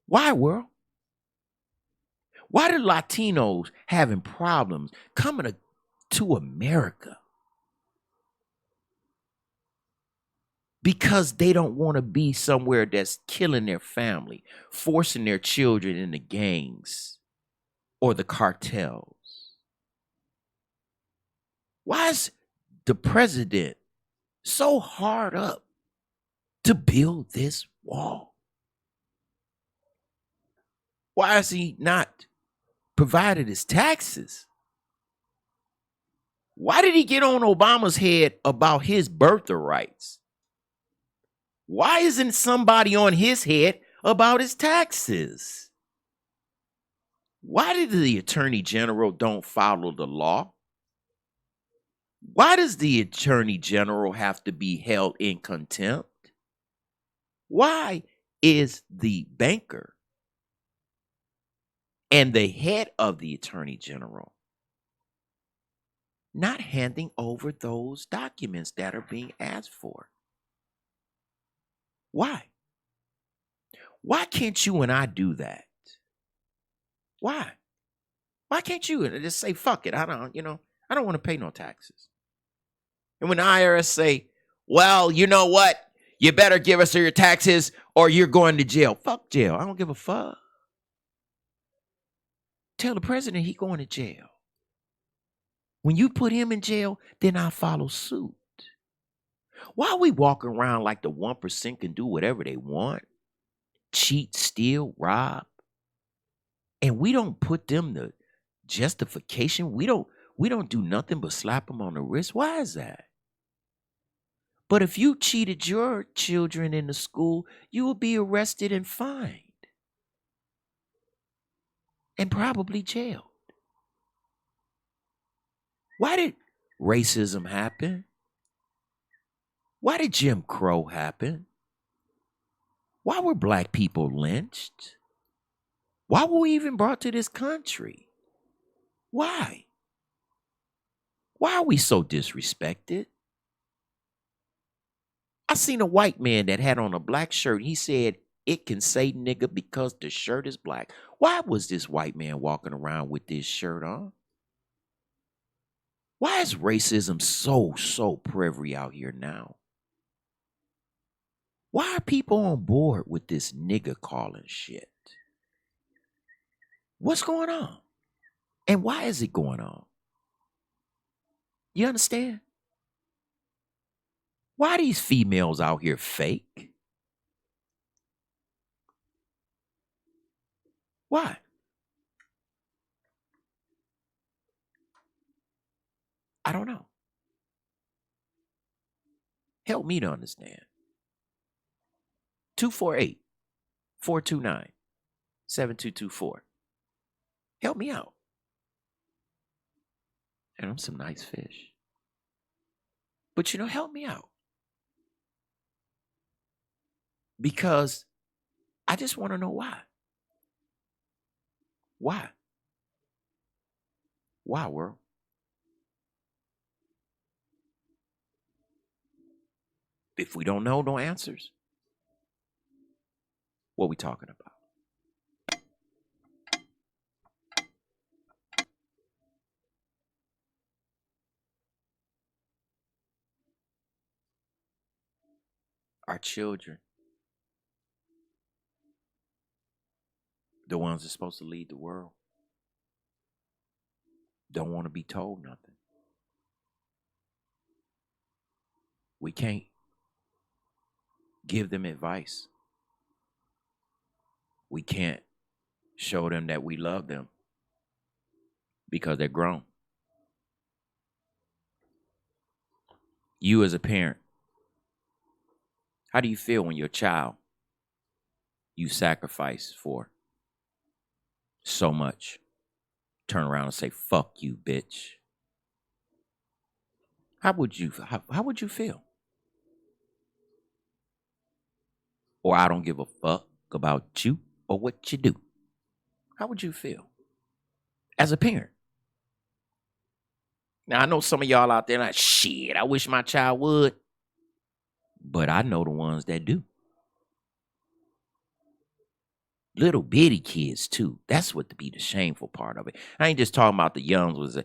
Why, world? Why do Latinos having problems coming to America? Because they don't want to be somewhere that's killing their family, forcing their children into gangs or the cartels. Why is the president so hard up to build this wall? Why has he not provided his taxes? Why did he get on Obama's head about his birthright rights? Why isn't somebody on his head about his taxes? Why did the attorney general don't follow the law? Why does the attorney general have to be held in contempt? Why is the banker and the head of the attorney general not handing over those documents that are being asked for? Why? Why can't you and I do that? Why? Why can't you just say, fuck it, I don't want to pay no taxes? And when the IRS say, well, you know what? You better give us your taxes or you're going to jail. Fuck jail. I don't give a fuck. Tell the president he's going to jail. When you put him in jail, then I follow suit. Why are we walking around like the 1% can do whatever they want? Cheat, steal, rob. And we don't put them the justification. We don't do nothing but slap them on the wrist. Why is that? But if you cheated your children in the school, you will be arrested and fined. And probably jailed. Why did racism happen? Why did Jim Crow happen? Why were black people lynched? Why were we even brought to this country? Why? Why are we so disrespected? I seen a white man that had on a black shirt. He said, it can say nigga because the shirt is black. Why was this white man walking around with this shirt on? Why is racism so prairie out here now? Why are people on board with this nigga calling shit? What's going on? And why is it going on? You understand? Why are these females out here fake? Why? I don't know. Help me to understand. 248-429-7224. Help me out. And I'm some nice fish. But help me out. Because I just want to know why. Why? Why, world? If we don't know, no answers. What we talking about? Our children. The ones that's supposed to lead the world. Don't want to be told nothing. We can't give them advice. We can't show them that we love them because they're grown. You as a parent, how do you feel when your child you sacrifice for so much turn around and say, fuck you, bitch? How would you feel? Or I don't give a fuck about you or what you do. How would you feel as a parent? Now, I know some of y'all out there like, shit, I wish my child would. But I know the ones that do. Little bitty kids, too. That's what to be the shameful part of it. I ain't just talking about the youngs was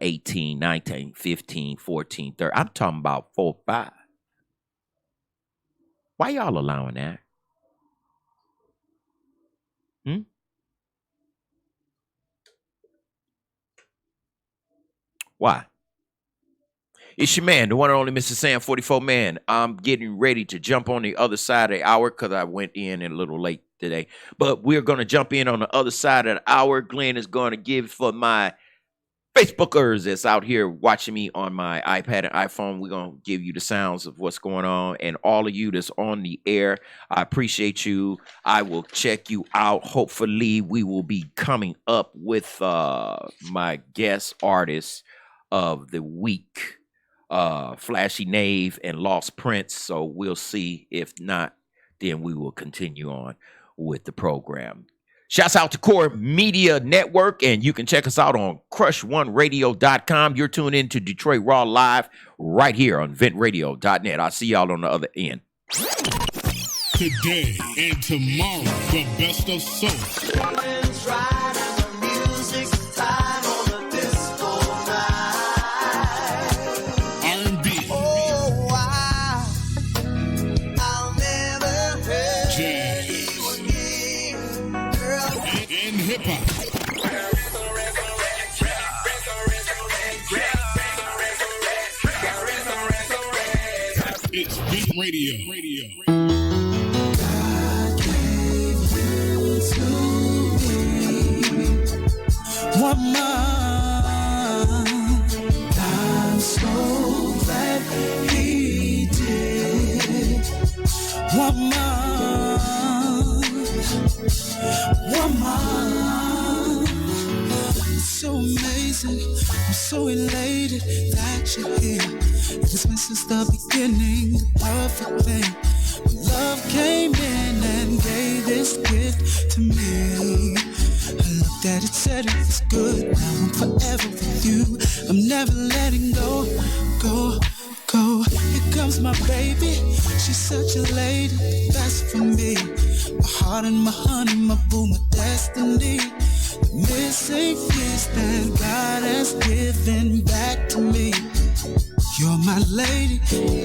18, 19, 15, 14, 13. I'm talking about 4, 5. Why y'all allowing that? Why? It's your man, the one and only Mr. Sam 44 Man. I'm getting ready to jump on the other side of the hour because I went in a little late today. But we're going to jump in on the other side of the hour. Glenn is going to give for my Facebookers that's out here watching me on my iPad and iPhone. We're going to give you the sounds of what's going on. And all of you that's on the air, I appreciate you. I will check you out. Hopefully, we will be coming up with my guest artist of the week, Flashy Knave and Lost Prince. So we'll see. If not, then we will continue on with the program. Shouts out to Core Media Network, and you can check us out on crush1radio.com. You're tuned in to Detroit Raw Live right here on ventradio.net. I'll see y'all on the other end.
Today and tomorrow, the best of soul. It's Vent Radio. God gave you to me. Woman, I'm so glad he did. Woman, so amazing. I'm so elated that you're here. It was me since the beginning, the perfect thing. When love came in and gave this gift to me. I looked at it, said it was good. Now I'm forever with you. I'm never letting go. Here comes my baby. She's such a lady, that's for me. My heart and my honey, my boo, my destiny. The missing piece that God has given back to me. You're my lady,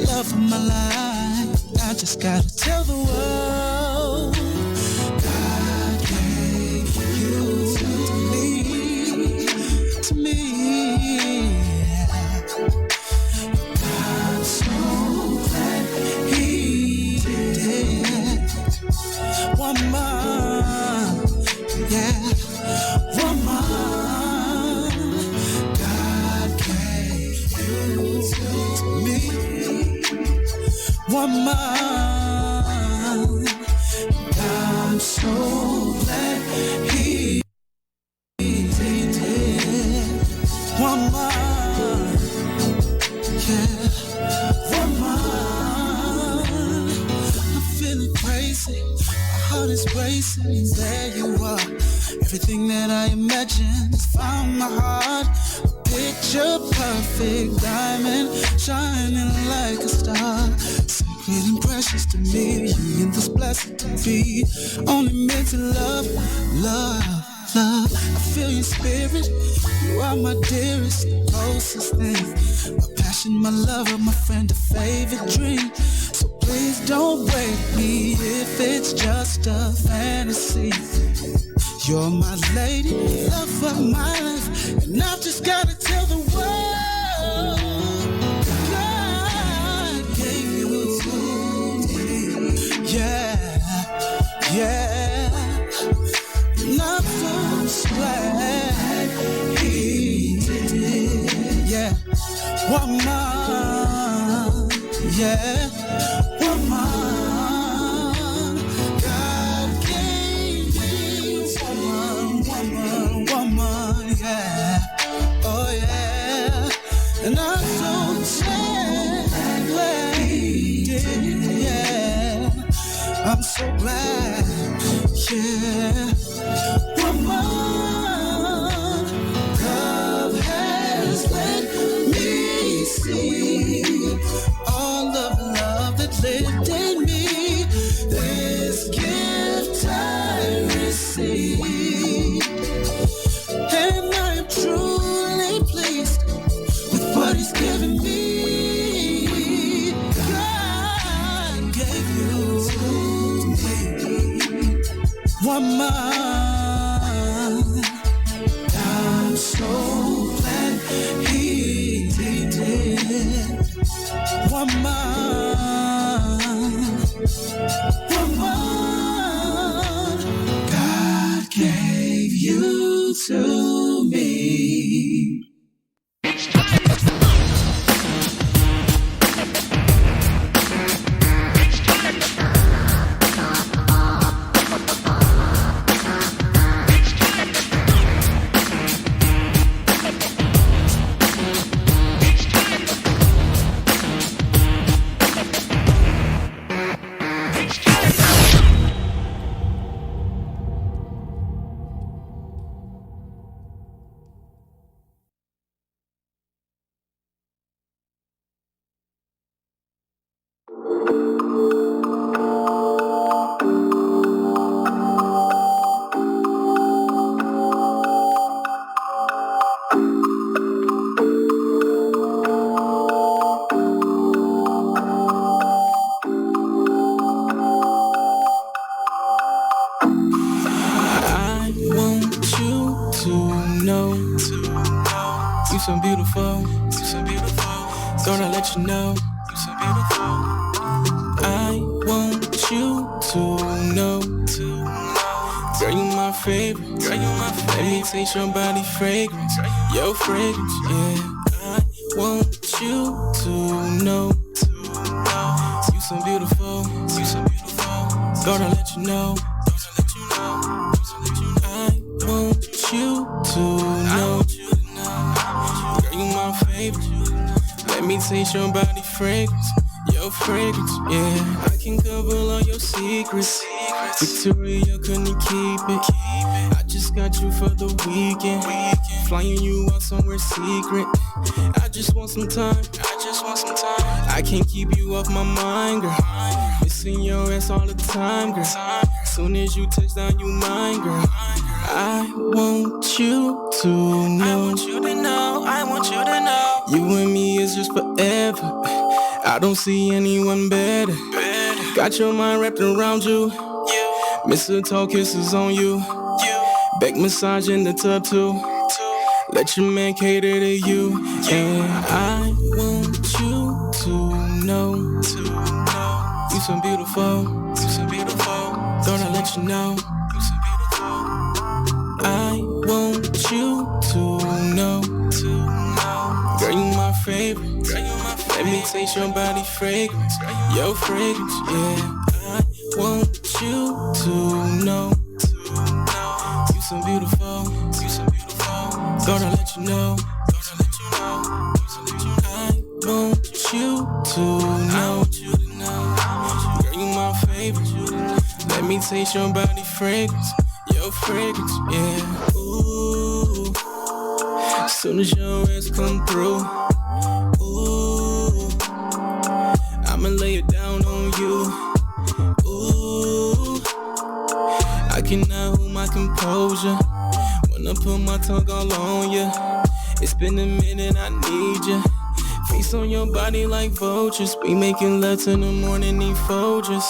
love of my life. I just gotta tell the world God gave you to me. I'm so glad He did. Woman, yeah, woman, God gave you to me. Woman, I'm so glad He did. Woman, yeah, woman, I'm feeling crazy. My heart is racing. There you are. Everything that I imagined has found my heart. Picture perfect diamond shining like a star. Sacred and precious to me. Union this blessed to be. Only meant to love, love, love. I feel your spirit. You are my dearest, closest thing. My passion, my lover, my friend, a favorite dream. So please don't break me if it's just a fantasy. You're my lady, love of my life, and I've just gotta tell the world God gave you to me. Yeah, yeah, and I'm so glad He did. Yeah, woman, yeah, woman. And I'm so glad He did, yeah. I'm so glad, yeah. Woman, love has let me see all of the love that lived in me. This gift I received, and I am truly pleased what He's given me. God gave you to me. Woman, I'm so glad He did. Woman, woman, God gave you to me.
so beautiful, you so beautiful. Thought I'd let you know, you so beautiful. I want you to know, girl, you my favorite, girl, you my favorite. Let me taste your body fragrance, your fragrance, yeah. I want you to know, you so beautiful, you so beautiful. Thought I'd let you know, I want you to know, girl, you my favorite. Let me taste your body fragrance, your fragrance, yeah. I can cover all your secrets. Victoria couldn't keep it. I just got you for the weekend. Flying you out somewhere secret. I just want some time. I can't keep you off my mind, girl. Missing your ass all the time, girl. Soon as you touch down, you mine, girl. I want you to know. I want you to know. I want you to know. You and me is just forever. I don't see anyone better. Got your mind wrapped around you. Mistletoe kisses on you. Back massage in the tub too. Let your man cater to you. And I want you to know. You so beautiful. You so beautiful. Thought I'd let you know. You so beautiful. I want you to know. Girl, you my favorite. Let me taste your body fragrance. Your fragrance, yeah. I want you to know. You so beautiful. You so beautiful. Thought I'd let you know. I want you to know. Girl, you my favorite. Let me taste your body fragrance. Your fragrance, yeah. Ooh. As soon as your ass come through, ooh, I'ma lay it down on you. Ooh, I cannot hold my composure when I put my tongue all on you. It's been a minute, I need you. Face on your body like vultures. We making love till the morning, need Folgers.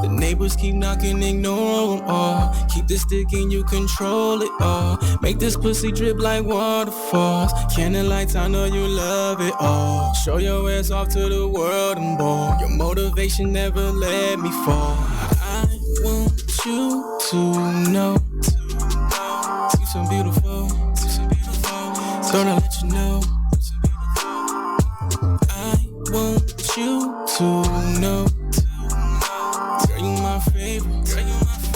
The neighbors keep knocking, ignore them all. Keep the stick and you control it all. Make this pussy drip like waterfalls. Candle lights, I know you love it all. Show your ass off to the world and ball. Your motivation never let me fall. I want you to know. You so beautiful. You so beautiful. Thought I'd let you know. Want you to know. Girl, you my favorite.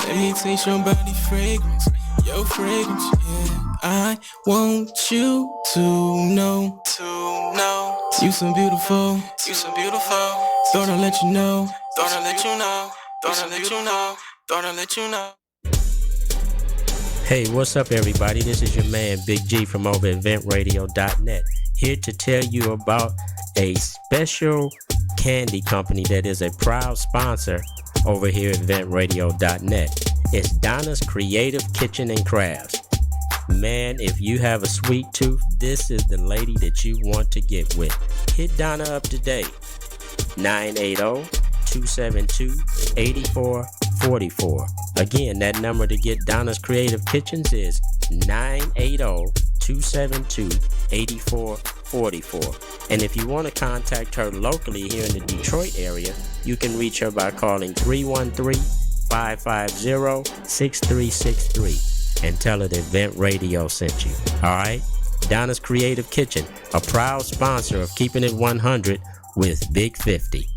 Let me taste your body fragrance. Your fragrance, yeah. I want you to know. You so beautiful. You so beautiful. Thought I'd let you know. Thought I'd let you know. Thought I'd let you know. Thought I'd let you know.
Hey, what's up, everybody? This is your man, Big G from over at VentRadio.net, here to tell you about a special candy company that is a proud sponsor over here at VentRadio.net. It's Donna's Creative Kitchen and Crafts. Man, if you have a sweet tooth, this is the lady that you want to get with. Hit Donna up today, 980-272-8444. Again, that number to get Donna's Creative Kitchens is 980-272-8444. And if you want to contact her locally here in the Detroit area, you can reach her by calling 313-550-6363 and tell her that Vent Radio sent you. Alright? Donna's Creative Kitchen, a proud sponsor of Keeping It 100 with Big 50.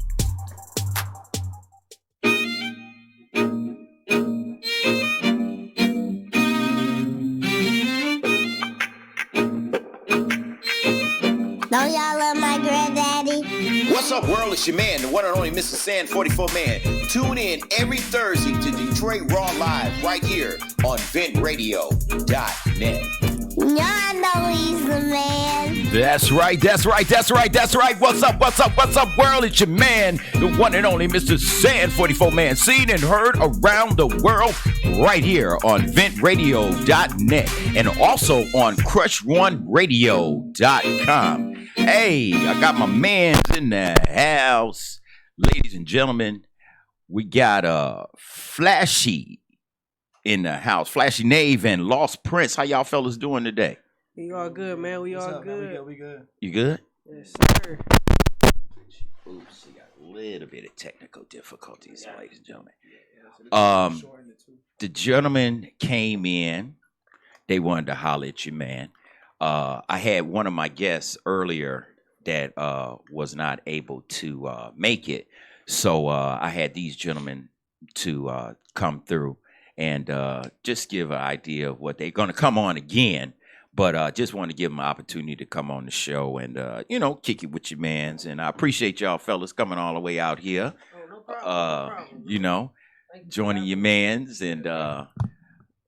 Don't y'all love my granddaddy?
What's up, world? It's your man, the one and only Mr. Sand 44 Man. Tune in every Thursday to Detroit Raw Live right here on VentRadio.net.
Y'all know he's the man.
That's right. What's up, world? It's your man, the one and only Mr. Sand 44 Man, seen and heard around the world right here on VentRadio.net and also on CrushOneRadio.com. Hey, I got my mans in the house. Ladies and gentlemen, we got Flashy in the house. Flashy Nave and Lost Prince. How y'all fellas doing today?
We all good, man. We all good. Man? We good.
You good?
Yes, sir.
Oops, we got a little bit of technical difficulties, ladies and gentlemen. The gentleman came in. They wanted to holler at you, man. I had one of my guests earlier that was not able to make it. So I had these gentlemen to come through and just give an idea of what they're going to come on again. But just want to give them an opportunity to come on the show and, kick it with your mans. And I appreciate y'all fellas coming all the way out here.
Oh, no problem.
Joining your mans. And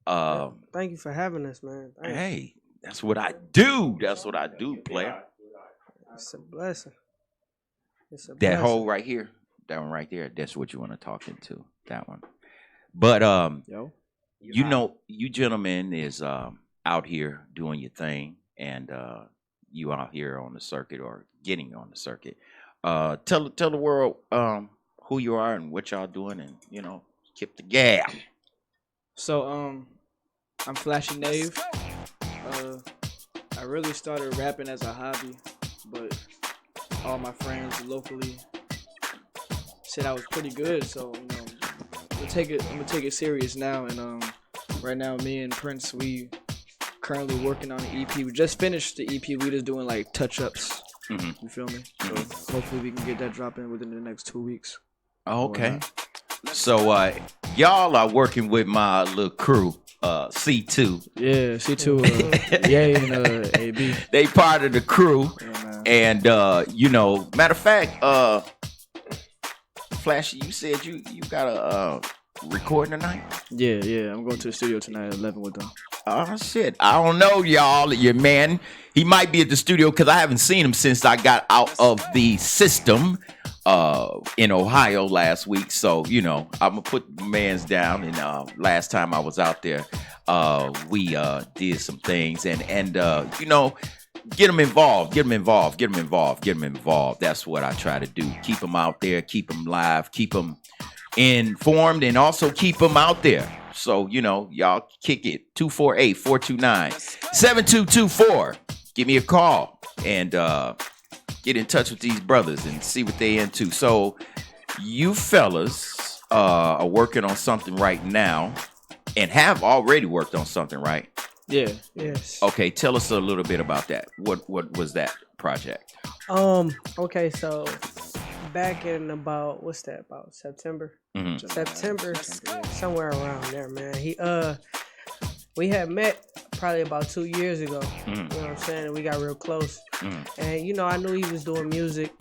thank you for having us, man.
Hey, that's what I do. That's what I do, player.
It's a blessing.
That hole right here, that one right there, that's what you want to talk into, that one. But You know, you gentlemen is out here doing your thing, and you out here on the circuit or getting on the circuit. Tell the world who you are and what y'all doing, and keep the gab.
So I'm Flashy Nave. I really started rapping as a hobby, but all my friends locally said I was pretty good, so I'm gonna take it serious now. And right now, me and Prince, we currently working on an EP. We just finished the EP. We just doing like touch-ups.
Mm-hmm.
You feel me? So hopefully we can get that dropping within the next 2 weeks.
Okay. So y'all are working with my little crew, C2.
Yeah, C2. Yay and AB.
They part of the crew.
Yeah,
and matter of fact, Flashy, you said you got a recording tonight?
Yeah. I'm going to the studio tonight at 11 with them.
Oh shit! I don't know, y'all. Your man, he might be at the studio because I haven't seen him since I got out of the system in Ohio last week. So I'm gonna put man's down. And last time I was out there, we did some things and get them involved. That's what I try to do. Keep them out there. Keep them live. Keep them informed, and also keep them out there. So, y'all kick it. 248-429-7224. Give me a call and get in touch with these brothers and see what they into. So, you fellas are working on something right now and have already worked on something, right?
Yeah.
Yes.
Okay, tell us a little bit about that. What was that project?
Okay, so back in about September?
Mm-hmm.
September, somewhere around there, man. We had met probably about 2 years ago.
Mm-hmm.
You know what I'm saying? And we got real close.
Mm-hmm.
And I knew he was doing music,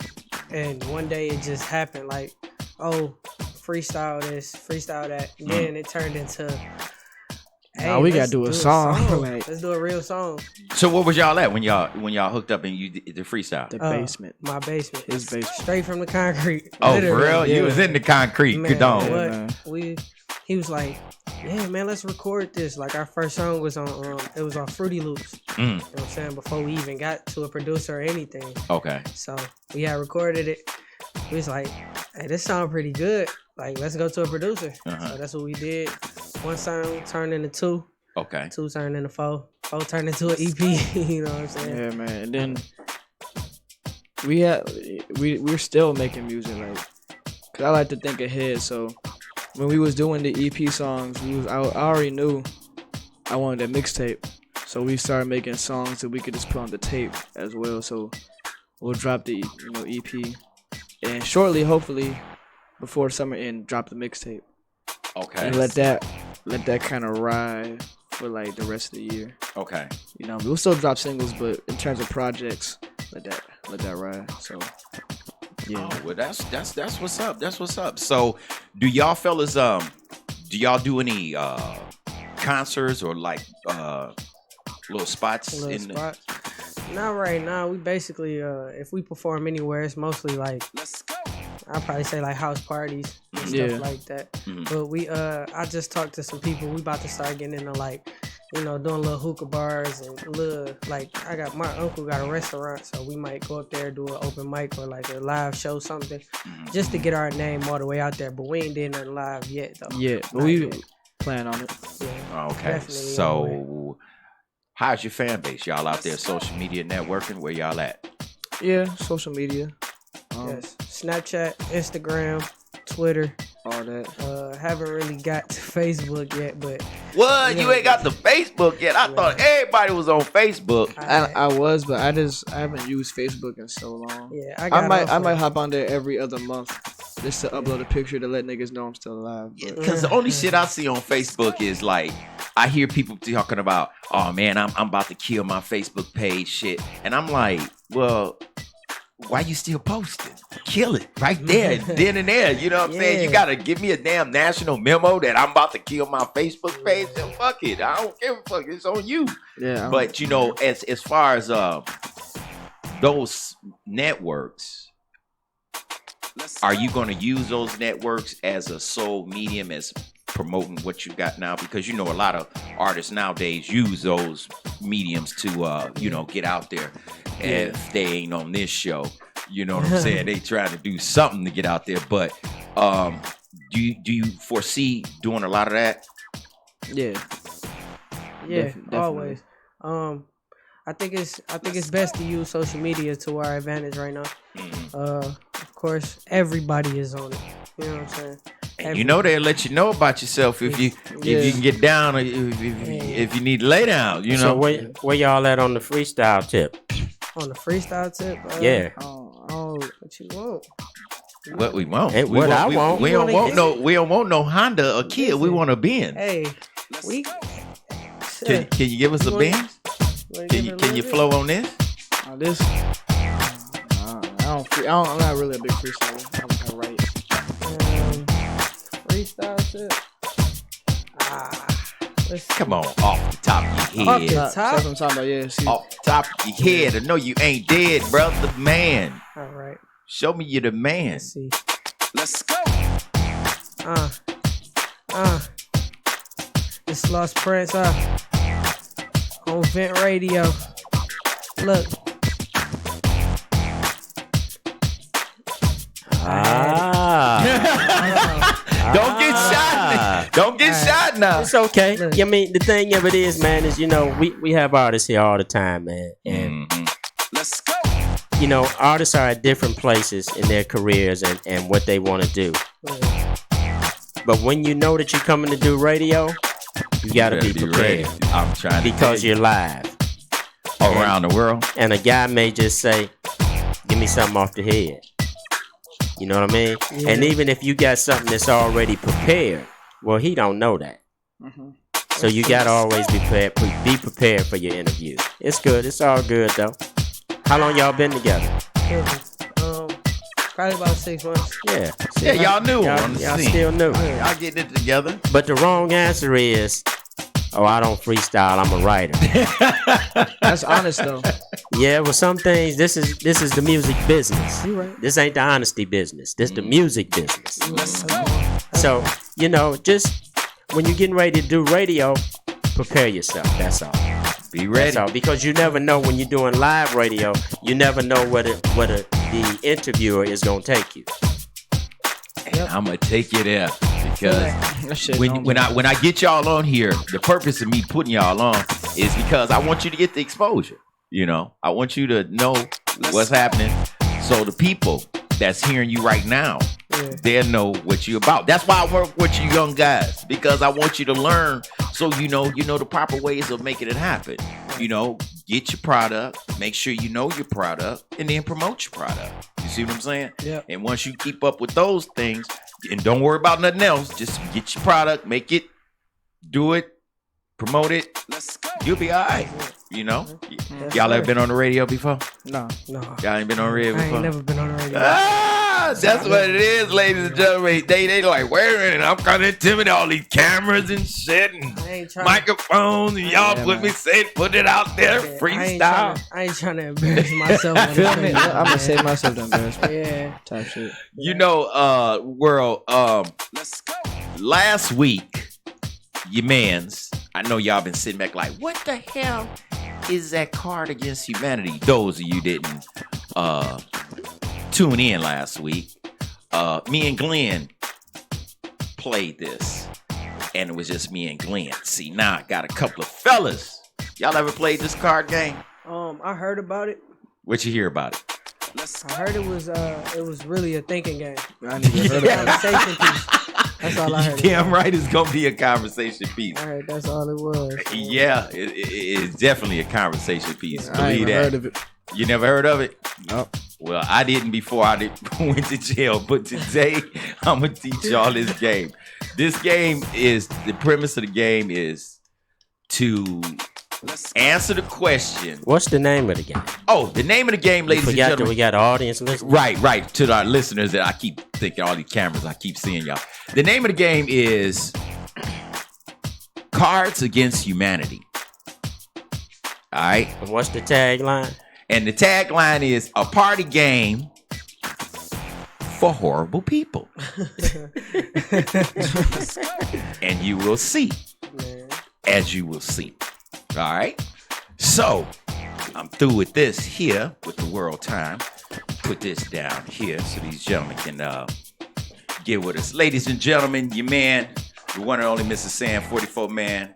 and one day it just happened, like, oh, freestyle this, freestyle that. And then it turned into, hey,
we gotta do a song.
Like, let's do a real song.
So what was y'all at when y'all hooked up and you did the freestyle?
The basement.
My basement.
His basement.
Straight from the concrete.
Oh,
Literally.
for real?
Yeah.
You was in the concrete.
Man,
Good on.
what? He was like, yeah, man, let's record this. Like, our first song was on it was on Fruity Loops.
Mm.
You know what I'm saying? Before we even got to a producer or anything.
Okay.
So we had recorded it. We was like, hey, this sound pretty good. Like, let's go to a producer.
Uh-huh.
So that's what we did. One song turned into two.
Okay.
Two turned into four. Four turned into an EP. You know what I'm saying?
Yeah, man. And then we're still making music, like, cause I like to think ahead. So when we was doing the EP songs, I already knew I wanted a mixtape. So we started making songs that we could just put on the tape as well. So we'll drop the EP, and shortly, hopefully, before summer end, drop the mixtape.
Okay.
And let that kind of ride for like the rest of the year.
Okay.
We'll still drop singles, but in terms of projects, let that ride. So yeah.
Oh, well, that's what's up. That's what's up. So, do y'all fellas do y'all do any concerts or like little spots
Not right now. We basically if we perform anywhere, it's mostly like, I'll probably say like house parties and stuff like that.
Mm-hmm.
But we I just talked to some people. We about to start getting into like, doing little hookah bars and little, like, my uncle got a restaurant, so we might go up there, do an open mic or like a live show, something, just to get our name all the way out there. But we ain't did nothing live yet though.
Yeah, but we plan on it.
Yeah,
okay.
definitely.
So, how's your fan base? Y'all out there social media networking? Where y'all at?
Yeah, social media.
Yes, Snapchat, Instagram, Twitter,
all that.
Haven't really got to Facebook yet, but
what? You ain't got the Facebook yet? I thought everybody was on Facebook.
I was, but I haven't used Facebook in so long.
Yeah,
I might hop on there every other month just to upload a picture to let niggas know I'm still alive.
Because the only shit I see on Facebook is like, I hear people talking about, oh man, I'm about to kill my Facebook page shit, and I'm like, well, why you still posting? Kill it right there, then and there. You know what I'm saying? You gotta give me a damn national memo that I'm about to kill my Facebook page. And fuck it, I don't give a fuck. It's on you.
Yeah.
But as far as those networks, are you gonna use those networks as a sole medium as promoting what you got now? Because you know a lot of artists nowadays use those mediums to get out there. And if they ain't on this show, you know what I'm saying? They trying to do something to get out there. But do you foresee doing a lot of that?
Yeah,
Definitely.
always. I think it's best to use social media to our advantage right now. Of course, everybody is on it. You know what I'm saying?
And you know they'll let you know about yourself if you can get down or if you need to lay down. You know.
So where y'all at on the freestyle tip?
On the freestyle tip?
Yeah.
Oh, what you want?
What we want?
Hey,
We don't want no Honda or Kia. We want a Benz.
Hey,
Can you give us a Benz? Can you flow on this?
This. I'm not really a big freestyler. I write.
Freestyle tip.
Come on, off the top of your head.
That's what I'm talking about. Yeah. See.
Off the top of your head. I know you ain't dead, brother, man.
All right.
Show me you're the man.
Let's see.
Let's go.
It's Lost Prince on Vent Radio. Look.
Don't get shot. Don't get shot now.
It's okay. I mean, the thing of it is, man, is we have artists here all the time, man, and
let's go.
Artists are at different places in their careers and what they want to do. But when you know that you're coming to do radio, you gotta be prepared.
Ready. I'm trying to
because you're live
around the world,
and a guy may just say, "Give me something off the head." You know what I mean?
Yeah.
And even if you got something that's already prepared, well, he don't know that. So you gotta always be prepared for your interview. It's good. It's all good though. How long y'all been together?
Probably about 6 months.
Yeah.
Yeah, y'all new
Y'all,
on the
y'all
scene.
still new.
Y'all getting it together.
But the wrong answer is, I don't freestyle. I'm a writer.
That's honest though.
Yeah, well, some things. This is the music business.
You right.
This ain't the honesty business. This the music business.
Let's go.
So just when you're getting ready to do radio, prepare yourself. That's all.
Be ready.
That's all. Because you never know when you're doing live radio. You never know where the interviewer is gonna take you.
And I'm gonna take you there because when I get y'all on here, the purpose of me putting y'all on is because I want you to get the exposure. I want you to know what's happening, so the people that's hearing you right now, they'll know what you're about. That's why I work with you young guys, because I want you to learn, so you know the proper ways of making it happen. Get your product, make sure you know your product, and then promote your product. You see what I'm saying?
Yeah.
And once you keep up with those things, and don't worry about nothing else, just get your product, make it, do it, promote it.
Let's go.
You'll be all right. Y'all ever been on the radio before?
No.
Y'all ain't been on the radio
I
before?
ain't never been on the radio.
That's what it is, ladies and gentlemen. They like, wait a minute, I'm kind of intimidated. All these cameras and shit and microphones, and y'all put it out there, freestyle.
I ain't trying to embarrass myself.
Feel me? I'm gonna save myself the embarrassment.
Yeah.
Type shit.
World.
Let's go.
Last week, your mans, I know y'all been sitting back like, what the hell is that Card Against Humanity? Those of you didn't tune in last week. Me and Glenn played this, and it was just me and Glenn. See, now I got a couple of fellas. Y'all ever played this card game?
I heard about it.
What you hear about it?
I heard it was really a thinking game.
I never heard about it.
Conversation piece. That's all I heard.
Damn right, it's gonna be a conversation piece.
All right, that's all it was.
Yeah, it's definitely a conversation piece.
I ain't
Believe that.
heard of it.
You never heard of it?
No.
Well, I didn't before I went to jail, but today I'm gonna teach y'all this game. This game is, the premise of the game is to answer the question.
What's the name of the game?
Oh, the name of the game, ladies and gentlemen.
We got an audience listening.
Right. To our listeners that I keep thinking, all these cameras, I keep seeing y'all. The name of the game is Cards Against Humanity. All right.
And what's the tagline?
And the tagline is a party game for horrible people. And you will see. As you will see. All right? So, I'm through with this here with the world time. Put this down here so these gentlemen can get with us. Ladies and gentlemen, your man, the one and only Mr. Sand 44 man,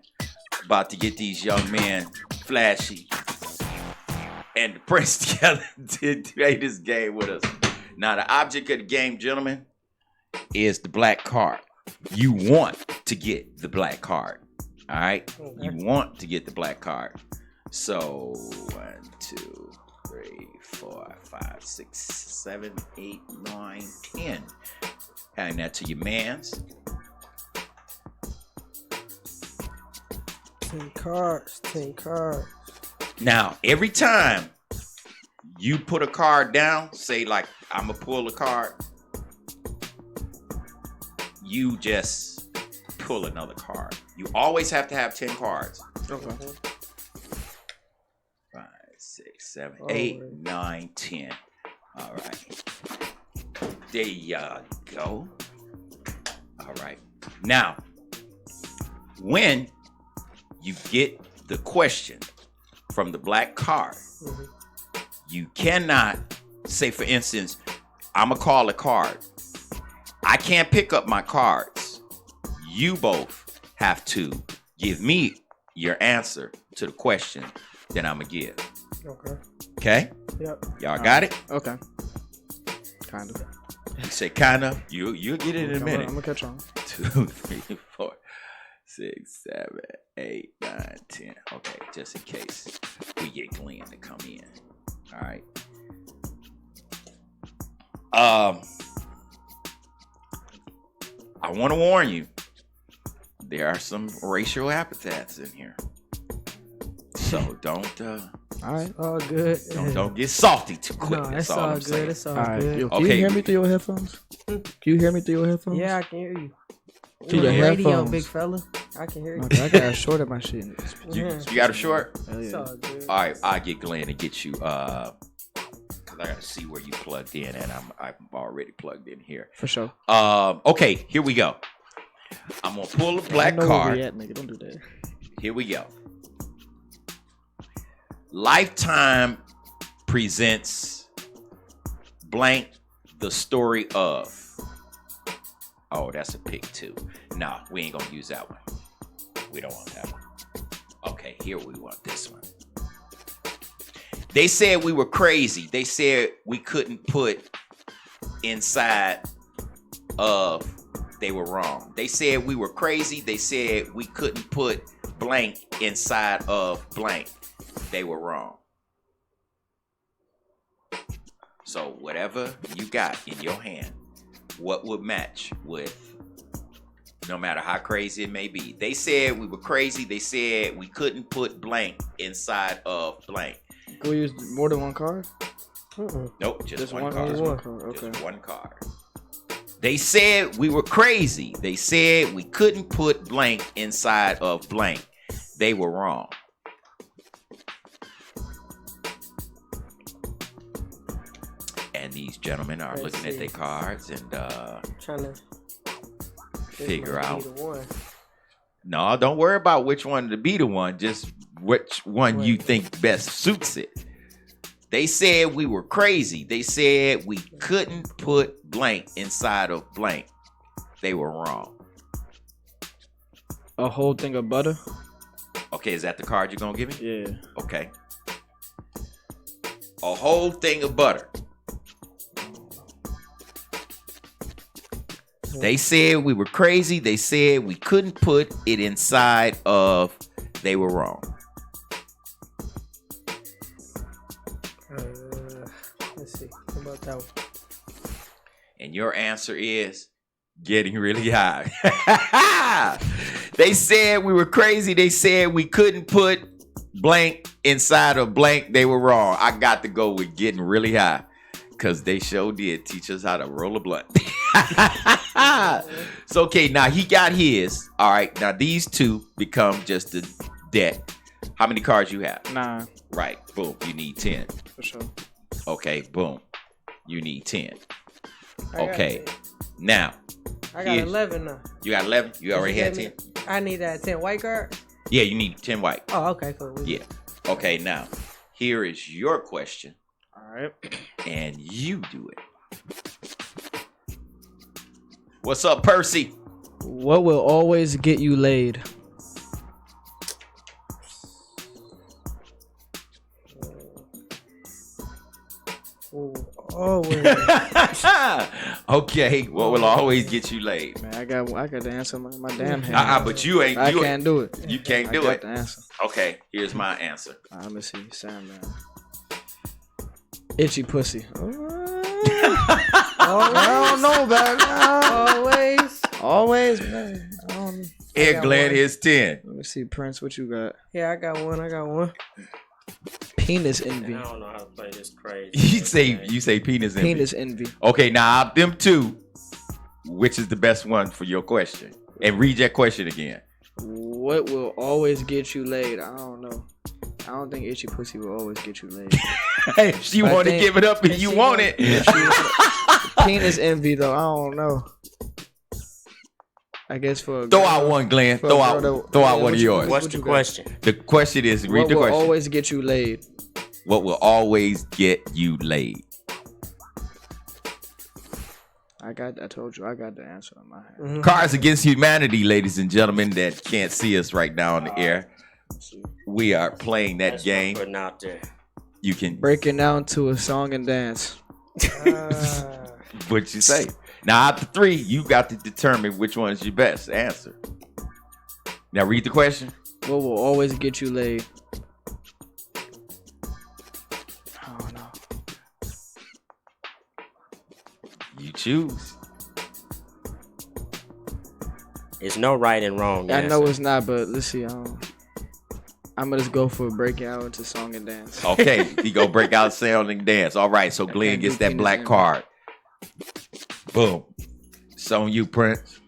about to get these young men flashy and the Prince together to play this game with us. Now, the object of the game, gentlemen, is the black card. You want to get the black card. All right? You want to get the black card. So, 1, 2, 3, 4, 5, 6, 7, 8, 9, 10. Adding that to your mans.
10 cards.
Now, every time you put a card down, say like, I'm going to pull a card, you just pull another card. You always have to have 10 cards.
Okay.
5, 6, 7, 8, 9, 10. All right. There you go. All right. Now, when you get the question from the black card, you cannot say, for instance, I'm going to call a card. I can't pick up my cards. You both have to give me your answer to the question that I'm going to give.
Okay.
Okay?
Yep.
Y'all got it?
Okay. Kind of.
You say kind of. You'll get it in a minute.
I'm going to catch on.
2, 3, 4, 6, 7, 8, 9, 10. Okay, just in case we get Glenn to come in. All right. I want to warn you. There are some racial epithets in here. So don't
all right.
All good.
Don't get salty too quick.
No,
That's
it's
all
all
I'm
good.
saying.
It's all
All right.
good.
Yo, can you hear me through your headphones? Can you hear me through your headphones?
Yeah, I can hear you.
Through your
radio,
headphones.
big fella. I can hear you.
Okay, I got a short of my shit.
You got a short?
It's all good.
All right, I'll get Glenn to get you because I got to see where you plugged in, and I'm already plugged in here.
For sure.
Okay, here we go. I'm gonna pull a black card.
At, nigga. Don't do that.
Here we go. Lifetime presents blank the story of. Oh, that's a pick too. No, we ain't gonna use that one. We don't want that one. Okay, here we want this one. They said we were crazy. They said we couldn't put inside of. They were wrong. They said we were crazy. They said we couldn't put blank inside of blank. They were wrong. So whatever you got in your hand, what would match with, no matter how crazy it may be. They said we were crazy. They said we couldn't put blank inside of blank.
Can we use more than one card?
Nope, just one card.
Okay.
Just one card. They said we were crazy. They said we couldn't put blank inside of blank. They were wrong. And these gentlemen are looking at their cards and
trying to
figure out. No, don't worry about which one to be the one. Just which one you think best suits it. They said we were crazy. They said we couldn't put blank inside of blank. They were wrong.
A whole thing of butter?
Okay, is that the card you're going to give me?
Yeah.
Okay. A whole thing of butter. They said we were crazy. They said we couldn't put it inside of. They were wrong.
Let's see. How about that one?
And your answer is getting really high. They said we were crazy. They said we couldn't put blank inside of blank. They were wrong. I got to go with getting really high because they sure did teach us how to roll a blunt. So, okay, now he got his. All right, now these two become just the debt. How many cards you have?
9.
Right, boom, you need 10.
For sure.
Okay, boom, you need 10. Okay. Now.
I got 11 now.
You got 11? You already had 10?
I need that 10 white card.
Yeah, you need 10 white.
Oh, okay, cool.
Yeah. Okay, now, here is your question.
All right.
And you do it. What's up, Percy?
What will always get you laid?
Always.
Okay, what will always get you laid?
Man, I got the answer in my damn hand.
But you ain't.
I can't do it.
You can't do
I
it.
got the answer.
Okay, here's my answer.
Let me see. Sandman. Itchy pussy. I don't know, man. Always, man.
Here, Glenn, here's 10.
Let me see, Prince. What you got?
Yeah, I got one.
Penis envy.
I don't know how to play this crazy.
You say penis envy.
Penis envy.
Okay, now of them two, which is the best one for your question? And read that question again.
What will always get you laid? I don't know. I don't think itchy pussy will always get you laid.
If she want to give it up and you want it.
Penis envy, though. I don't know. I guess for
throw out one, Glenn. Throw out one of yours.
What's the question?
The question is, read the question.
What will always get you laid?
What will always get you laid?
I told you, I got the answer in my hand.
Mm-hmm.
Cards Against Humanity, ladies and gentlemen, that can't see us right now on the air. We are playing that game.
Putting out there.
You can
break it down to a song and dance.
What you say? Now, out of 3, you got to determine which one is your best answer. Now, read the question.
What will always get you laid? I don't know.
You choose.
It's no right and wrong.
I know it's not, but let's see. I'm gonna just go for breaking out into song and dance.
Okay, you go break out sound and dance. All right, so Glenn gets that black card. Boom. It's on you, Prince.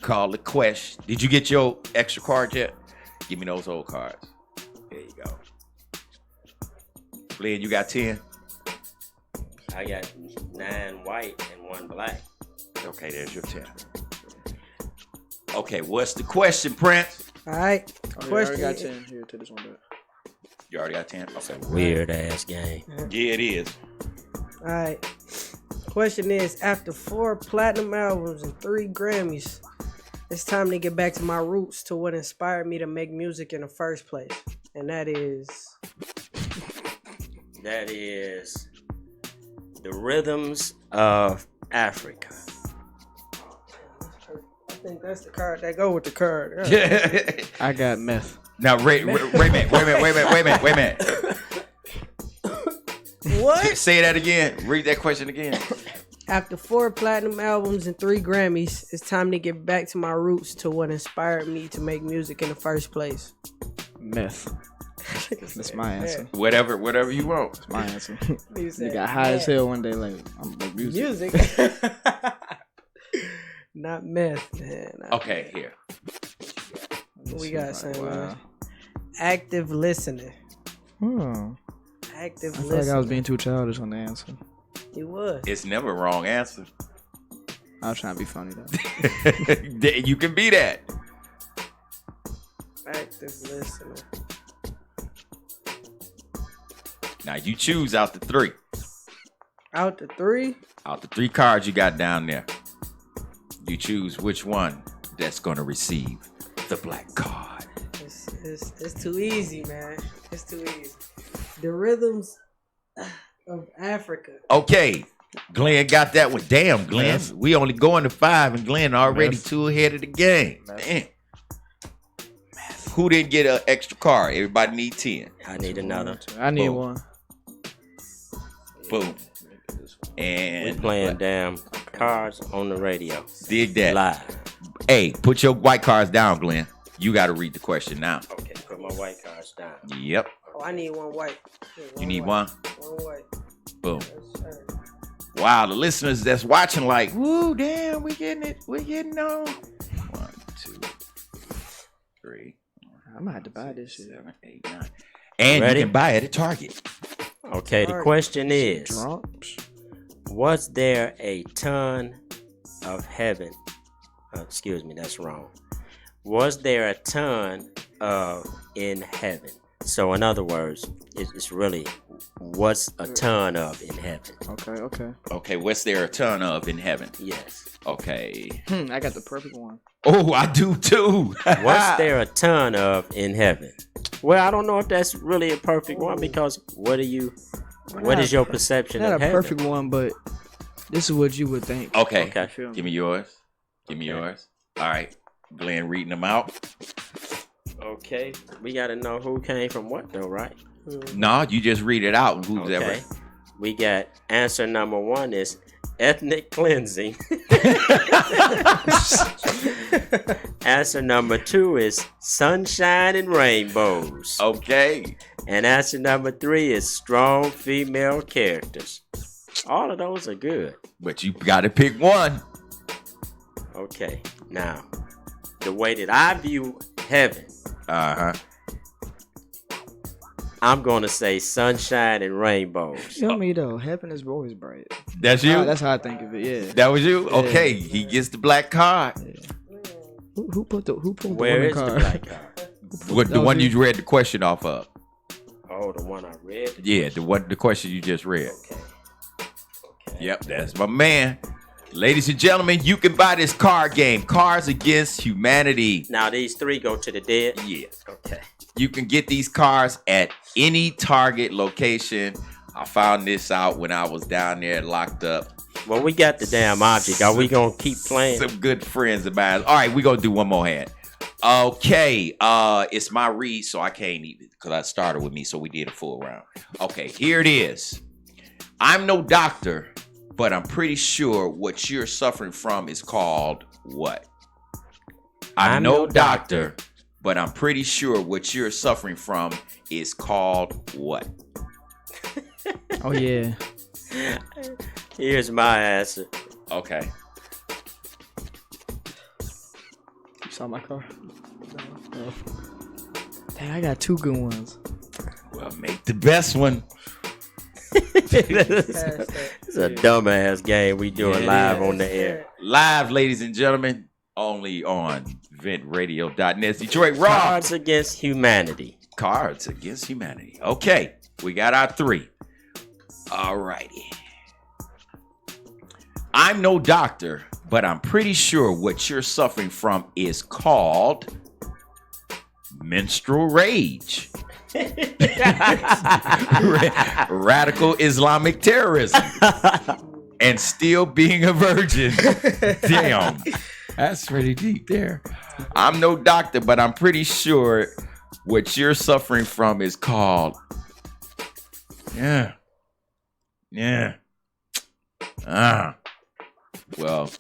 Call the question. Did you get your extra card yet? Give me those old cards. There you go. Glenn, you got 10?
I got 9 white and 1 black.
Okay, there's your 10. Okay, what's the question, Prince?
All right.
I already got 10 here to this one.
You already got 10? Okay.
Weird ass game.
Yeah, it is.
All right. Question is, after 4 platinum albums and 3 Grammys, it's time to get back to my roots, to what inspired me to make music in the first place. And that is
the rhythms of Africa.
I think that's the card that go with the card. Yeah.
I got meth.
Now, wait a minute.
What?
Say that again. Read that question again.
After 4 platinum albums and 3 Grammys, it's time to get back to my roots, to what inspired me to make music in the first place.
Meth. That's my answer.
Whatever you want.
That's my answer. You got high as hell one day, like, I'm gonna make music.
Not meth, man.
Okay, here.
We got something. Active listening. Active
I feel
listening.
like I was being too childish on the answer.
You was.
It's never a wrong answer.
I was trying to be funny though.
You can be that.
Active listening.
Now you choose out the 3.
Out the 3?
Out the 3 cards you got down there. You choose which one that's gonna receive the black card.
It's too easy, man. It's too easy. The rhythms of Africa.
Okay, Glenn got that one. Damn, Glenn. We only going to 5 and Glenn already 2 ahead of the game. Damn. Who didn't get an extra card? Everybody need 10.
I need another.
I need 1.
Boom. And
we playing damn cards on the radio.
Dig that.
Live.
Hey, put your white cards down, Glenn. You got to read the question now.
Okay, put my white cards down.
Yep.
Oh, I need 1 white.
You need 1?
1 white.
Boom. Wow, the listeners that's watching like, woo, damn, we getting it. We getting on. 1, 2, 3.
I might have to buy this shit.
7, 8, 9. And
Ready?
you can buy it at Target.
Okay, the question is, Was there a ton of heaven? Excuse me, that's wrong. Was there a ton of in heaven? So in other words, it's really what's a ton of in heaven?
Okay, what's there a ton of in heaven?
Yes.
Okay.
I got the perfect one.
Oh, I do too.
What's there a ton of in heaven? Well, I don't know if that's really a perfect one because what is your perception
Not
of
a
heaven?
perfect one, but this is what you would think.
Okay.
Feel me?
Give me yours. All right. Glenn reading them out.
Okay. We got to know who came from what, though, right?
No, you just read it out. Who's ever.
Okay. We got answer number 1 is ethnic cleansing. Answer number 2 is sunshine and rainbows.
Okay.
And answer number 3 is strong female characters. All of those are good.
But you got to pick one.
Okay. Now, the way that I view heaven, I'm going to say sunshine and rainbows.
Feel me though, heaven is always bright.
That's you?
That's how I think of it. Yeah.
That was you?
Yeah.
Okay, he gets the black card.
Who pulled the
Where is
card?
the black card?
What, the one you read the question off of?
Oh, the one I read?
Yeah, the question you just read.
Okay.
Yep, that's my man. Ladies and gentlemen, you can buy this card game, Cards Against Humanity.
Now, these 3 go to the dead?
Yes.
Okay.
You can get these cards at any Target location. I found this out when I was down there locked up.
Well, we got the damn object. Are we going to keep playing?
Some good friends of mine. All right, we're going to do one more hand. Okay, it's my read, so I can't even, because I started with me, so we did a full round. Okay, here it is. I'm no doctor, but I'm pretty sure what you're suffering from is called what? I'm no doctor, but I'm pretty sure what you're suffering from is called what?
Oh, yeah.
Here's my answer.
Okay.
You saw my car? No. Dang, I got 2 good ones.
Well, make the best one.
It's a dumbass game we doing live on the air.
Live, ladies and gentlemen, only on ventradio.net. Detroit Raw.
Cards Against Humanity.
Cards Against Humanity. Okay, we got our 3. All righty. I'm no doctor, but I'm pretty sure what you're suffering from is called menstrual rage. Radical Islamic terrorism. And still being a virgin. Damn. That's pretty deep there. I'm no doctor, but I'm pretty sure what you're suffering from is called. Yeah. Well,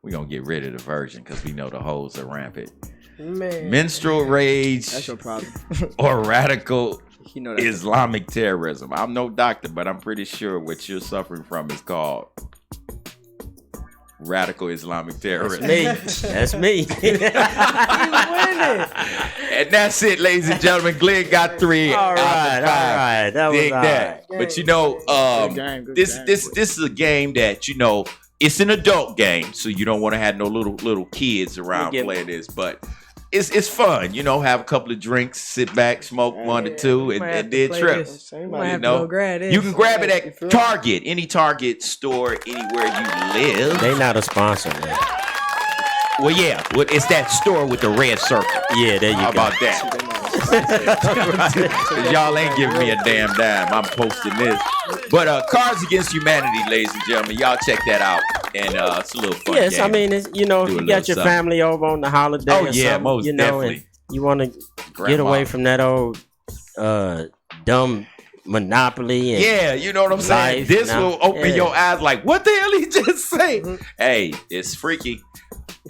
we're going to get rid of the virgin because we know the hoes are rampant.
Man.
Menstrual rage.
That's your problem.
Or radical
You know that.
Islamic terrorism. I'm no doctor, but I'm pretty sure what you're suffering from is called radical Islamic terrorism.
That's me.
And that's it, ladies and gentlemen. Glenn got 3.
All right. That was
Dig
all
that.
right.
But you know,
Good
this
game.
is a game that, you know, it's an adult game, so you don't want to have no little kids around playing this, but it's fun, you know. Have a couple of drinks, sit back, smoke 1 or 2, and then trip. You know, you can grab it at Target, any Target store, anywhere you live.
They not a sponsor, man.
Well, yeah, it's that store with the red circle.
Yeah, there you go.
How about that? Y'all ain't giving me a damn dime. I'm posting this. But Cards Against Humanity, ladies and gentlemen, y'all check that out. And it's a little fun.
Yes,
game.
I mean, it's, you know, if you got your family over on the holiday,
Oh
or
yeah,
something,
most
you know,
definitely.
and you want to get
Grandma.
away from that old dumb Monopoly. And
yeah, you know what I'm saying.
life,
This
now.
will open
Yeah.
your eyes. Like, what the hell he just say? Hey, it's freaky.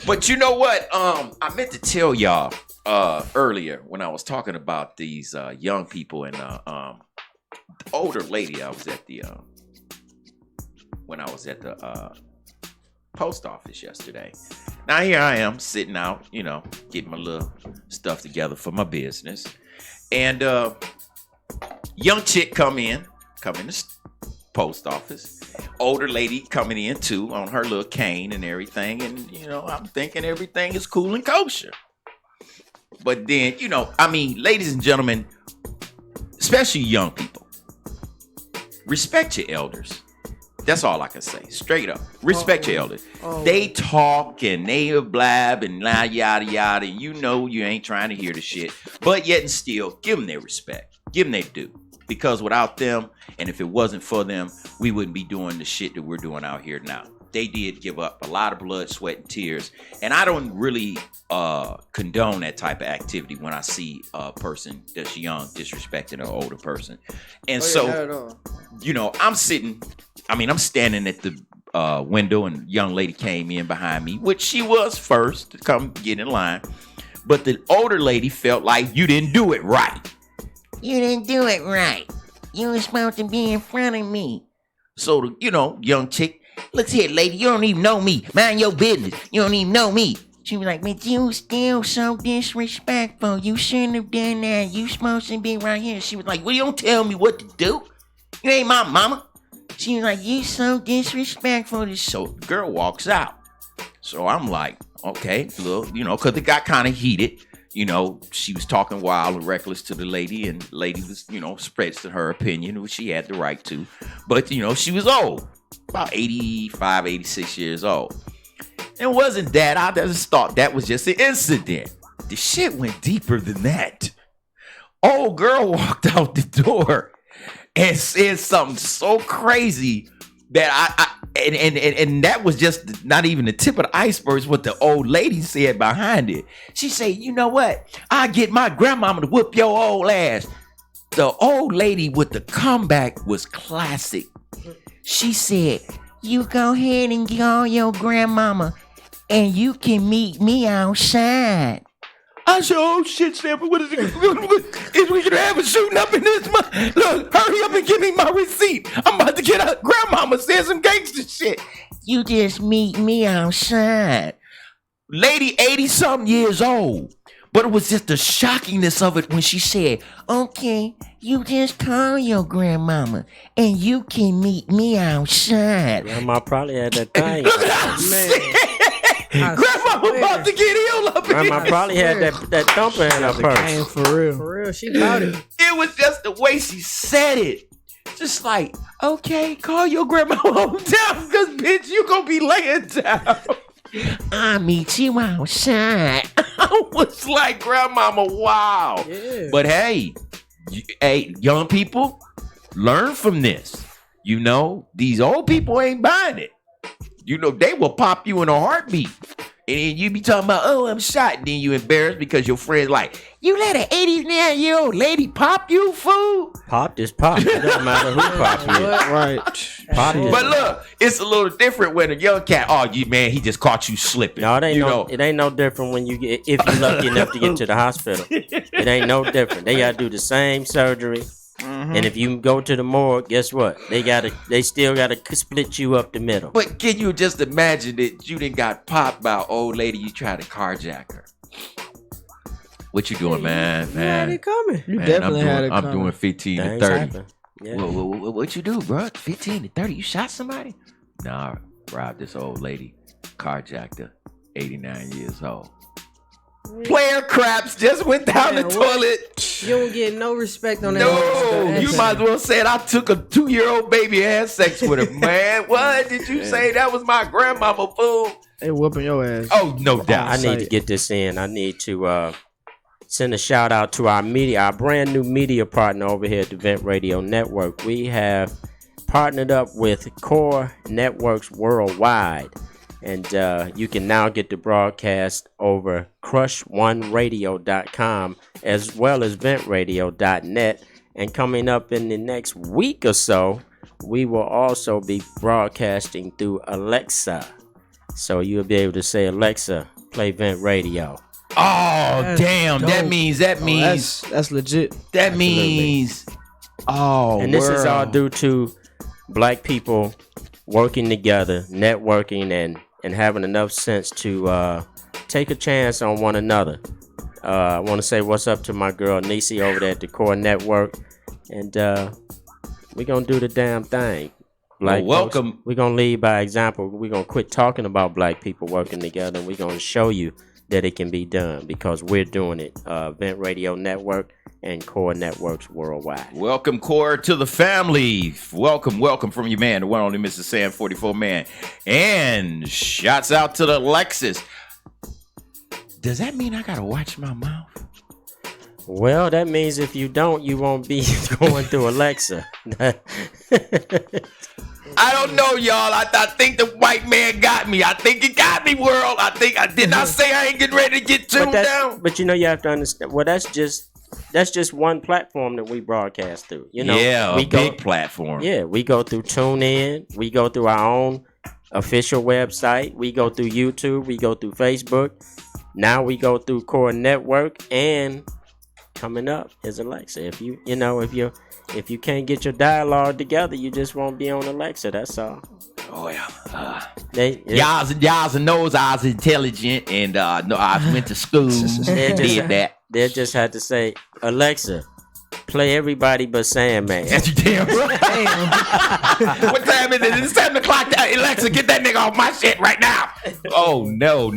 But you know what? I meant to tell y'all earlier when I was talking about these young people and the older lady. I was at the when I was at the post office yesterday. Now here I am sitting out, you know, getting my little stuff together for my business, and young chick come in post office. Older lady coming in too on her little cane and everything. And, you know, I'm thinking everything is cool and kosher. But then, you know, I mean, ladies and gentlemen, especially young people, respect your elders. That's all I can say. Straight up. Respect your elders. They talk and they blab and yada yada. You know you ain't trying to hear the shit. But yet and still, give them their respect. Give them their due. Because without them, and if it wasn't for them, we wouldn't be doing the shit that we're doing out here now. They did give up a lot of blood, sweat, and tears. And I don't really condone that type of activity when I see a person that's young disrespecting an older person. And you know, I'm standing at the window, and a young lady came in behind me, which she was first to come get in line. But the older lady felt like you didn't do it right. You didn't do it right. You were supposed to be in front of me. So the, you know, young chick, look here, lady, you don't even know me. Mind your business. You don't even know me. She was like, but you still so disrespectful. You shouldn't have done that. You supposed to be right here. She was like, well, you don't tell me what to do. You ain't my mama. She was like, you so disrespectful. So the girl walks out. So I'm like, okay, look, you know, because it got kind of heated. You know, she was talking wild and reckless to the lady, and the lady was, you know, expressing her opinion, which she had the right to. But, you know, she was old, about 85, 86 years old. It wasn't that. I just thought that was just an incident. The shit went deeper than that. Old girl walked out the door and said something so crazy that and that was just not even the tip of the iceberg, what the old lady said behind it. She said, you know what? I get my grandmama to whoop your old ass. The old lady with the comeback was classic. She said, you go ahead and call your grandmama and you can meet me outside. I said, oh shit, Stanford, what is it? Is we gonna have a shooting up in this month? Look, hurry up and give me my receipt. I'm about to get out. Grandmama said some gangster shit. You just meet me outside. Lady 80-something years old. But it was just the shockingness of it when she said, okay, you just call your grandmama and you can meet me outside.
Grandma probably had that thing.
Look at that. Grandma about to get ill up in
Grandma probably had that thumper in her purse.
For real, she got it.
It was just the way she said it. Just like, okay, call your grandma home down, because bitch, you gonna be laying down. I'll meet you outside. I was like, grandmama, wow. Yeah. But hey, young people, learn from this. You know, these old people ain't buying it. You know, they will pop you in a heartbeat. And then you be talking about, oh, I'm shot. And then you embarrassed because your friend's like, you let an 89-year-old lady pop you, fool?
Pop is pop. It doesn't matter who pops you.
Right.
Pop is.
But look, it's a little different when a young cat, oh, you man, he just caught you slipping.
No, it ain't no different when you get, if you're lucky enough to get to the hospital. It ain't no different. They gotta do the same surgery. Mm-hmm. And if you go to the morgue, guess what? They still gotta split you up the middle.
But can you just imagine that you done got popped by an old lady, you tried to carjack her? What you doing, man?
You had it coming.
You definitely had it coming.
I'm doing 15 to 30. Yeah. What you do, bro? 15 to 30? You shot somebody? Nah, robbed this old lady, carjacked her, 89 years old. Player craps just went down the toilet.
You don't get no respect on that.
No, you might as well say I took a 2-year-old baby and had sex with her, man. What did you say? That was my grandmama, fool.
They whooping your ass.
Oh, no doubt.
I need to get this in. I need to send a shout out to our brand new media partner over here at the Vent Radio Network. We have partnered up with Core Networks Worldwide. And you can now get the broadcast over crush1radio.com as well as ventradio.net. And coming up in the next week or so, we will also be broadcasting through Alexa. So you'll be able to say, Alexa, play Vent Radio.
Oh, that's damn. Dope. That means
that's legit.
That Absolutely. Means
and this is all due to black people working together, networking, and having enough sense to take a chance on one another. I want to say what's up to my girl Nisi over there at the Core Network. And we're going to do the damn thing. Black
Well,
folks,
welcome.
we're gonna lead by example. We're gonna quit talking about black people working together, and we're gonna show you that it can be done because we're doing it. Vent Radio Network and Core Networks Worldwide.
Welcome, Core, to the family. Welcome from your man, the one only Mr. Sam 44 man. And shouts out to the Lexus. Does that mean I gotta watch my mouth?
Well, that means if you don't, you won't be going through Alexa.
I don't know, y'all. I think the white man got me. I think he got me, world. I did not say I ain't getting ready to get tuned down.
But you know, you have to understand. Well, that's just one platform that we broadcast through. You know,
yeah, a big platform.
Yeah, we go through TuneIn. We go through our own official website. We go through YouTube. We go through Facebook. Now we go through Core Network, and coming up is Alexa. If you can't get your dialogue together, you just won't be on Alexa. That's all.
Oh yeah.
Y'all
knows I was intelligent, and no, I went to school. Did that.
They just had to say, Alexa, play Everybody But Sandman.
That's damn right. What time is it? It's 7 o'clock. Alexa, get that nigga off my shit right now. Oh, no.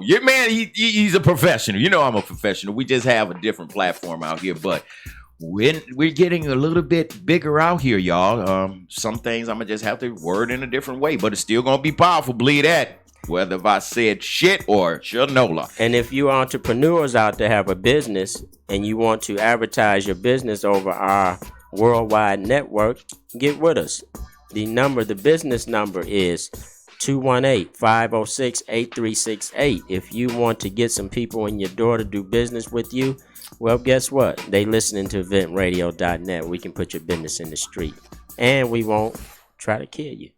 Your man, he's a professional. You know I'm a professional. We just have a different platform out here, but we're getting a little bit bigger out here, y'all. Some things I'm going to just have to word in a different way, but it's still going to be powerful. Believe that. Whether if I said shit or shanola.
And if you entrepreneurs out there have a business and you want to advertise your business over our worldwide network, get with us. The business number is 218-506-8368. If you want to get some people in your door to do business with you, well, guess what? They listening to ventradio.net. We can put your business in the street. And we won't try to kill you.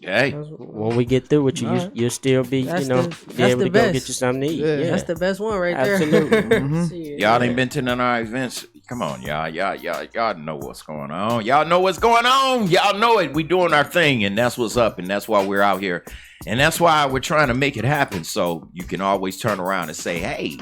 Hey,
when we get through with you, you'll still be, be able to go get you something to eat.
Yeah. That's the best one right there.
Absolutely.
Y'all ain't been to none of our events. Come on, y'all know what's going on. Y'all know what's going on. Y'all know it. We doing our thing, and that's what's up, and that's why we're out here, and that's why we're trying to make it happen. So you can always turn around and say, "Hey,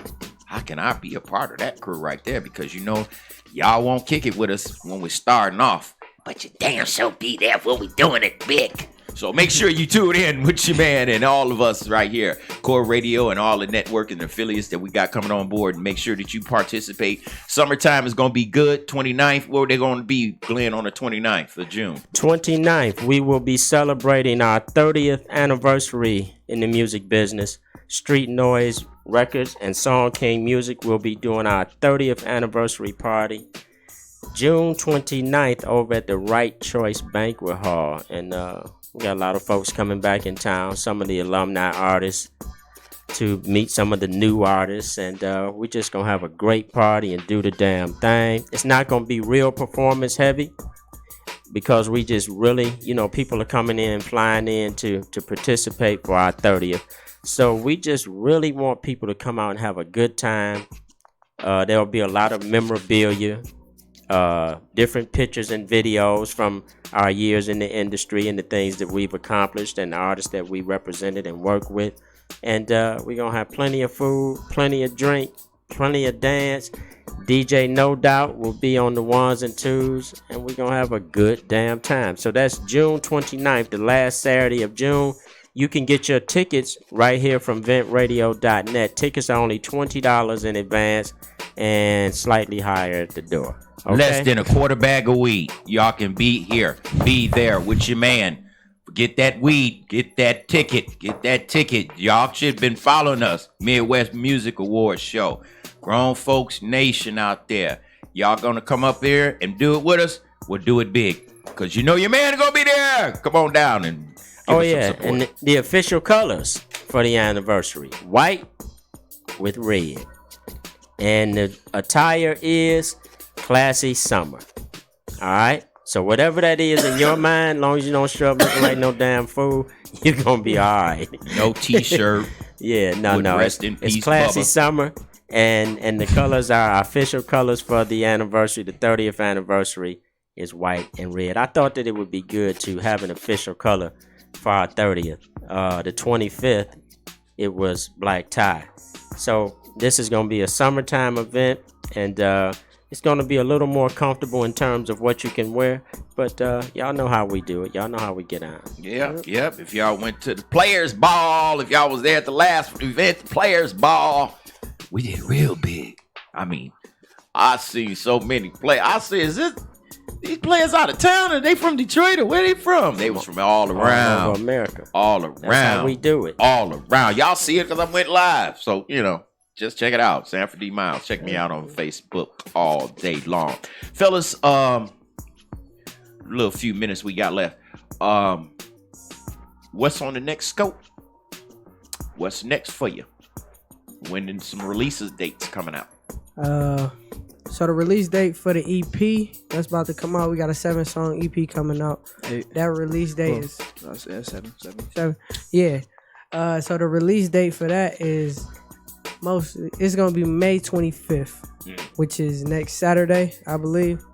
how can I be a part of that crew right there?" Because y'all won't kick it with us when we're starting off, but you damn sure be there when we doing it big. So make sure you tune in with your man and all of us right here, Core Radio and all the network and affiliates that we got coming on board. And make sure that you participate. Summertime is going to be good. 29th, where they going to be, Glenn, on the 29th of June?
29th, we will be celebrating our 30th anniversary in the music business. Street Noise Records and Song King Music will be doing our 30th anniversary party. June 29th over at the Right Choice Banquet Hall. And we got a lot of folks coming back in town, some of the alumni artists, to meet some of the new artists. And we're just going to have a great party and do the damn thing. It's not going to be real performance heavy because we just really, people are coming in, flying in to participate for our 30th. So we just really want people to come out and have a good time. There will be a lot of memorabilia. Different pictures and videos from our years in the industry and the things that we've accomplished and the artists that we represented and worked with. And we're going to have plenty of food, plenty of drink, plenty of dance. DJ No Doubt will be on the ones and twos, and we're going to have a good damn time. So that's June 29th, the last Saturday of June. You can get your tickets right here from ventradio.net. Tickets are only $20 in advance and slightly higher at the door. Okay?
Less than a quarter bag of weed. Y'all can be here, be there with your man. Get that weed, get that ticket. Y'all should have been following us. Midwest Music Awards show. Grown Folks Nation out there. Y'all gonna come up here and do it with us? We'll do it big. Cause your man is gonna be there. Come on down and give us some support.
And the official colors for the anniversary. White with red. And the attire is classy summer. All right. So whatever that is in your mind, as long as you don't show up looking like no damn fool, you're gonna be all right.
No t-shirt.
Yeah, no.
Rest in peace,
it's classy
Bubba.
summer, and the colors are our official colors for the anniversary. The 30th anniversary is white and red. I thought that it would be good to have an official color for our 30th. The 25th, it was black tie. So this is gonna be a summertime event, and It's going to be a little more comfortable in terms of what you can wear. But y'all know how we do it. Y'all know how we get on.
Yep. If y'all went to the Players Ball, if y'all was there at the last event, the Players Ball, we did real big. I mean, I see so many play. I see, is this these players out of town? Are they from Detroit or where they from? They was from all around.
All over America.
All around.
That's how we do it.
All around. Y'all see it because I went live. So, just check it out. Sanford D. Miles. Check me out on Facebook all day long. Fellas, little few minutes we got left. What's on the next scope? What's next for you? When did some releases dates coming out?
So the release date for the EP that's about to come out, we got a 7-song EP coming out.
8.
That release date is
7.
7. Yeah. So the release date for that is it's gonna be May 25th, which is next Saturday, I believe.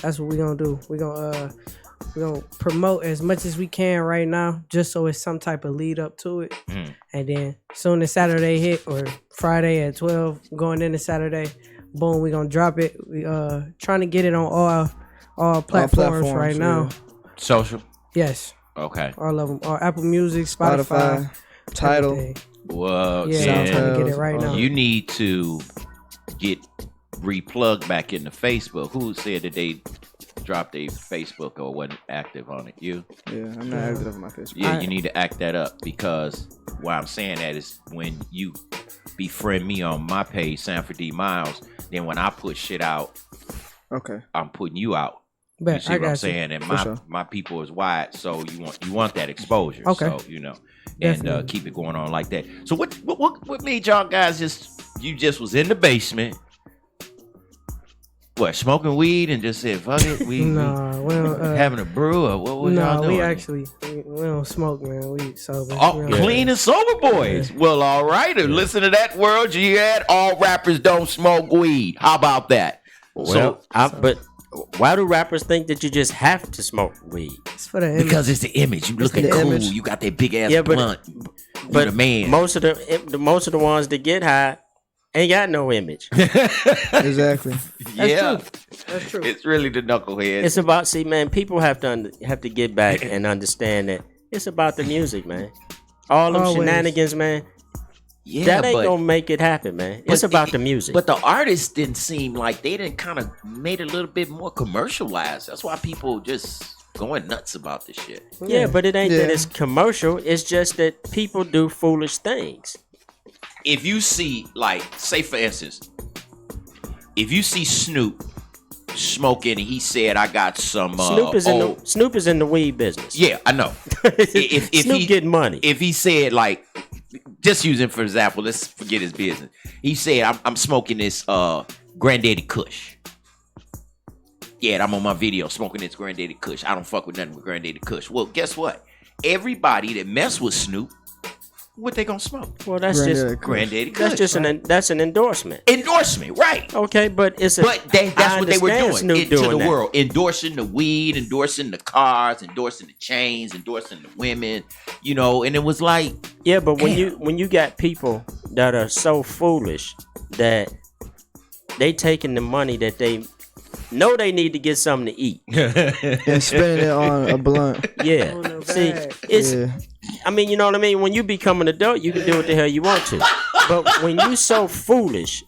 That's what we're gonna do. We're gonna promote as much as we can right now, just so it's some type of lead up to it. And then soon as Saturday hit, or Friday at 12, going into Saturday, boom, we're gonna drop it. We trying to get it on all platforms right now.
Social?
Yes.
Okay.
All of them. Apple Music, Spotify,
Tidal.
everything.
Well,
Yeah, I'm trying to get it right now.
You need to get replugged back into Facebook. Who said that they dropped their Facebook or wasn't active on it? You?
Yeah, I'm not active on my Facebook.
Yeah, you need to act that up, because why I'm saying that is when you befriend me on my page, Sanford D. Miles, then when I put shit out,
okay,
I'm putting you out.
Bet,
you see what I'm saying? And my people is wide, so you want that exposure.
Okay.
So and keep it going on like that. So what made y'all guys just was in the basement? What, smoking weed and just said fuck it? We having a brew, or what was y'all doing?
We don't smoke, man. We sober.
Clean and sober boys. Yeah. Well, all right. Listen to that, world. You had all rappers don't smoke weed. How about that?
But why do rappers think that you just have to smoke weed?
It's for the image.
Because it's the image. You looking cool. Image. You got that big ass blunt.
But
the man.
Most of the ones that get high ain't got no image.
Exactly.
That's true.
It's really the knucklehead.
It's about, man. People have to get back and understand that it's about the music, man. All them shenanigans, man. Yeah, that ain't gonna make it happen, man. It's about the music.
But the artists didn't seem like they didn't kind of made it a little bit more commercialized. That's why people just going nuts about this shit.
Yeah, but it ain't that it's commercial. It's just that people do foolish things.
If you see, like, say for instance, if you see Snoop smoking and he said, I got some
Snoop is in the weed business.
Yeah, I know. if
Snoop
he
getting money.
If he said, like, just using for example, let's forget his business. He said, I'm smoking this Granddaddy Kush. Yeah, I'm on my video smoking this Granddaddy Kush. I don't fuck with nothing with Granddaddy Kush. Well, guess what? Everybody that mess with Snoop, what they gonna smoke?
Well, that's just
Granddaddy Kush.
That's an endorsement.
Endorsement, right?
Okay, but that's
what they were doing
Snoop
to the world, endorsing the weed, endorsing the cars, endorsing the chains, endorsing the women, And it was like,
yeah, but when you got people that are so foolish that they taking the money that they know they need to get something to eat
and spending it on a blunt.
Yeah, see, it's. I mean, you know what I mean? When you become an adult, you can do what the hell you want to. But when you so foolish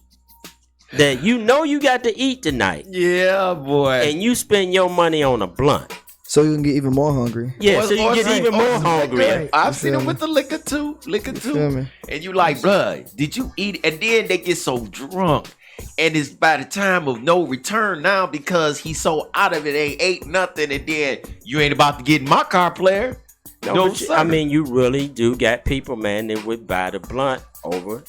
that you know you got to eat tonight.
Yeah, boy.
And you spend your money on a blunt.
So you can get even more hungry.
Yeah, so you get even more hungry.
I've seen them with the liquor too. And you like, bruh, did you eat? And then they get so drunk. And it's by the time of no return now because he's so out of it, ain't ate nothing. And then you ain't about to get in my car, player.
No, I mean, you really do got people, man, that would buy the blunt over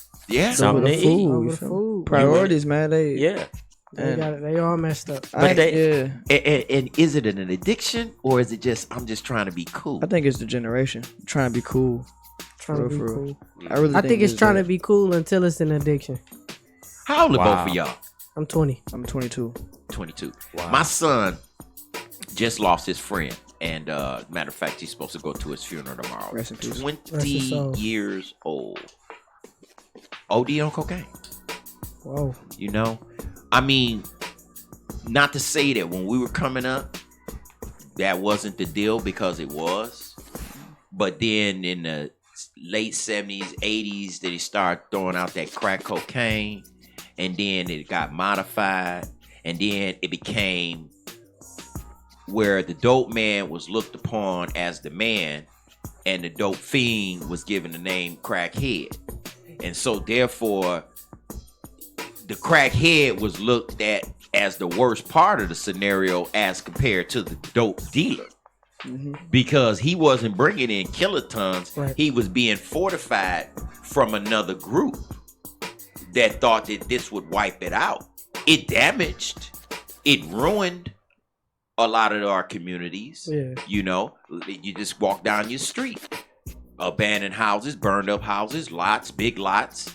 something to eat.
Food.
Priorities, man.
They all messed up.
And is it an addiction or is it just I'm just trying to be cool?
I think it's the generation trying to be cool.
Cool. I think it's trying to be cool until it's an addiction.
How old are both of y'all?
I'm 20.
I'm 22.
22. Wow. My son just lost his friend. And matter of fact, he's supposed to go to his funeral tomorrow. 20 years old. OD on cocaine.
Whoa.
I mean, not to say that when we were coming up, that wasn't the deal, because it was. But then in the late 70s, 80s, they started throwing out that crack cocaine, and then it got modified, and then it became where the dope man was looked upon as the man, and the dope fiend was given the name crackhead. And so therefore, the crackhead was looked at as the worst part of the scenario as compared to the dope dealer. Because he wasn't bringing in kilotons.
Right.
He was being fortified from another group that thought that this would wipe it out. It damaged, it ruined a lot of our communities.
Yeah.
You know, you just walk down your street, abandoned houses, burned up houses, lots, big lots,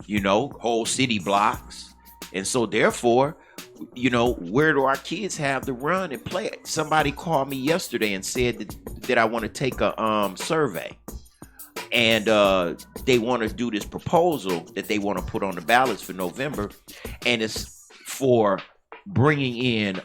you know, whole city blocks. And so therefore, you know, where do our kids have to run and play? Somebody called me yesterday and said that I want to take a survey, and they want to do this proposal that they want to put on the ballots for November, and it's for bringing in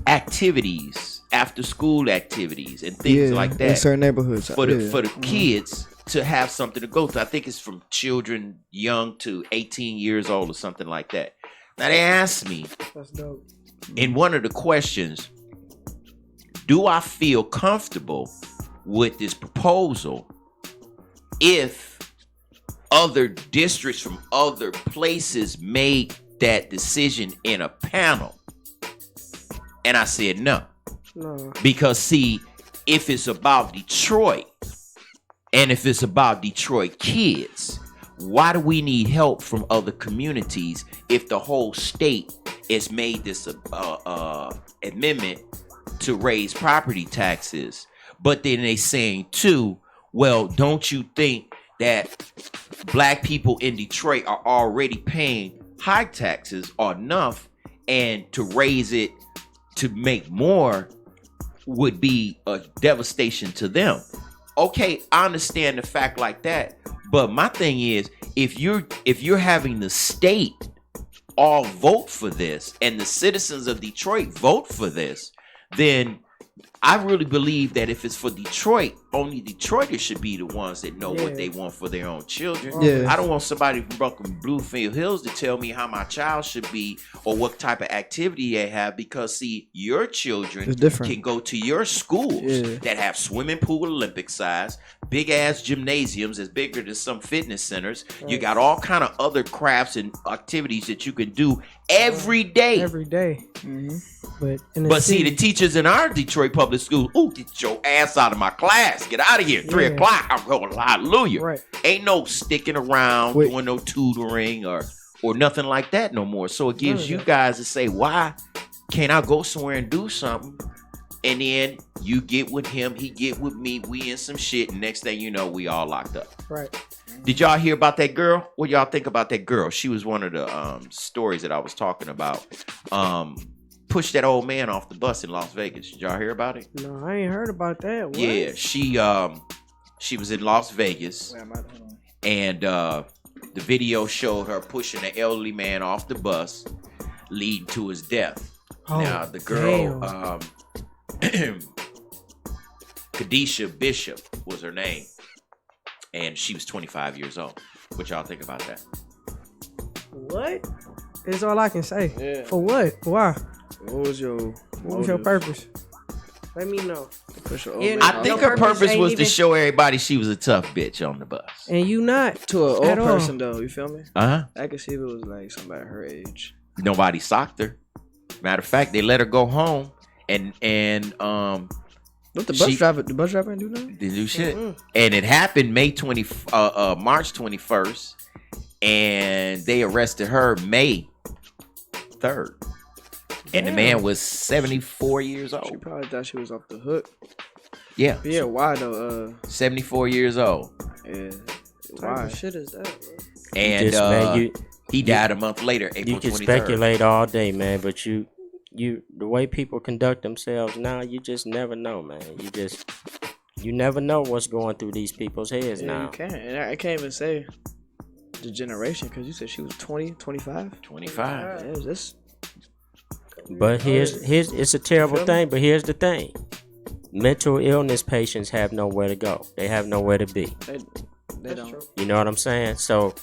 activities, after school activities and things like that
in certain neighborhoods
for the kids to have something to go to. I think it's from children young to 18 years old or something like that. Now they asked me
That's dope.
in one of the questions, do I feel comfortable with this proposal if other districts from other places made that decision in a panel? And I said no.
No.
Because see, if it's about Detroit and if it's about Detroit kids, why do we need help from other communities if the whole state has made this amendment to raise property taxes? But then they saying too, well, don't you think that black people in Detroit are already paying high taxes or enough, and to raise it to make more would be a devastation to them? Okay, I understand the fact like that, but my thing is, if you're having the state all vote for this and the citizens of Detroit vote for this, then I really believe that if it's for Detroit, only Detroiters should be the ones that know what they want for their own children.
Yeah.
I don't want somebody from Brooklyn Bluefield Hills to tell me how my child should be or what type of activity they have, because see, your children
It's different.
can go to your schools that have swimming pool Olympic size, big ass gymnasiums as bigger than some fitness centers. You got all kind of other crafts and activities that you can do every day.
Every day. But
But see, the teachers in our Detroit public schools, ooh, get your ass out of my class. Get out of here. 3 o'clock. I'm going, hallelujah.
Right.
Ain't no sticking around, doing no tutoring or nothing like that no more. So it gives you guys to say, why can't I go somewhere and do something? And then you get with him, he get with me, we in some shit, and next thing you know, we all locked up.
Right.
Did y'all hear about that girl? What y'all think about that girl? She was one of the stories that I was talking about. Pushed that old man off the bus in Las Vegas. Did y'all hear about it?
No, I ain't heard about that. What?
Yeah, she was in Las Vegas, and the video showed her pushing the elderly man off the bus, leading to his death.
Oh,
Now the girl, Kadisha Bishop was her name, and she was 25 years old. What y'all think about that?
What? That's all I can say.
Yeah.
For what? Why?
What was your
purpose? Let me know.
Push her
Yeah,
over.
I think her purpose was to show everybody she was a tough bitch on the bus.
And you not
to an old
at all.
person though. You feel me?
Uh-huh.
I could see if it was like somebody her age.
Nobody socked her. Matter of fact, they let her go home, and
What the bus driver? The bus driver didn't do nothing.
Didn't do shit. And it happened March 21st, and they arrested her May 3rd. And the man was 74 years old.
She probably thought she was off the hook.
Yeah.
But yeah, why though?
74 years old.
Yeah.
What
Why?
type of shit is that, bro?
And he died a month later, April 23rd.
You can speculate all day, man, but you the way people conduct themselves now, you just never know, man. You never know what's going through these people's heads
Yeah,
now.
you can't. And I can't even say. the generation, because you said she was 20, 25?
25.
Yeah, that's
But here's it's a terrible thing, but here's the thing. Mental illness patients have nowhere to go. They have nowhere to be.
they don't.
You know what I'm saying? So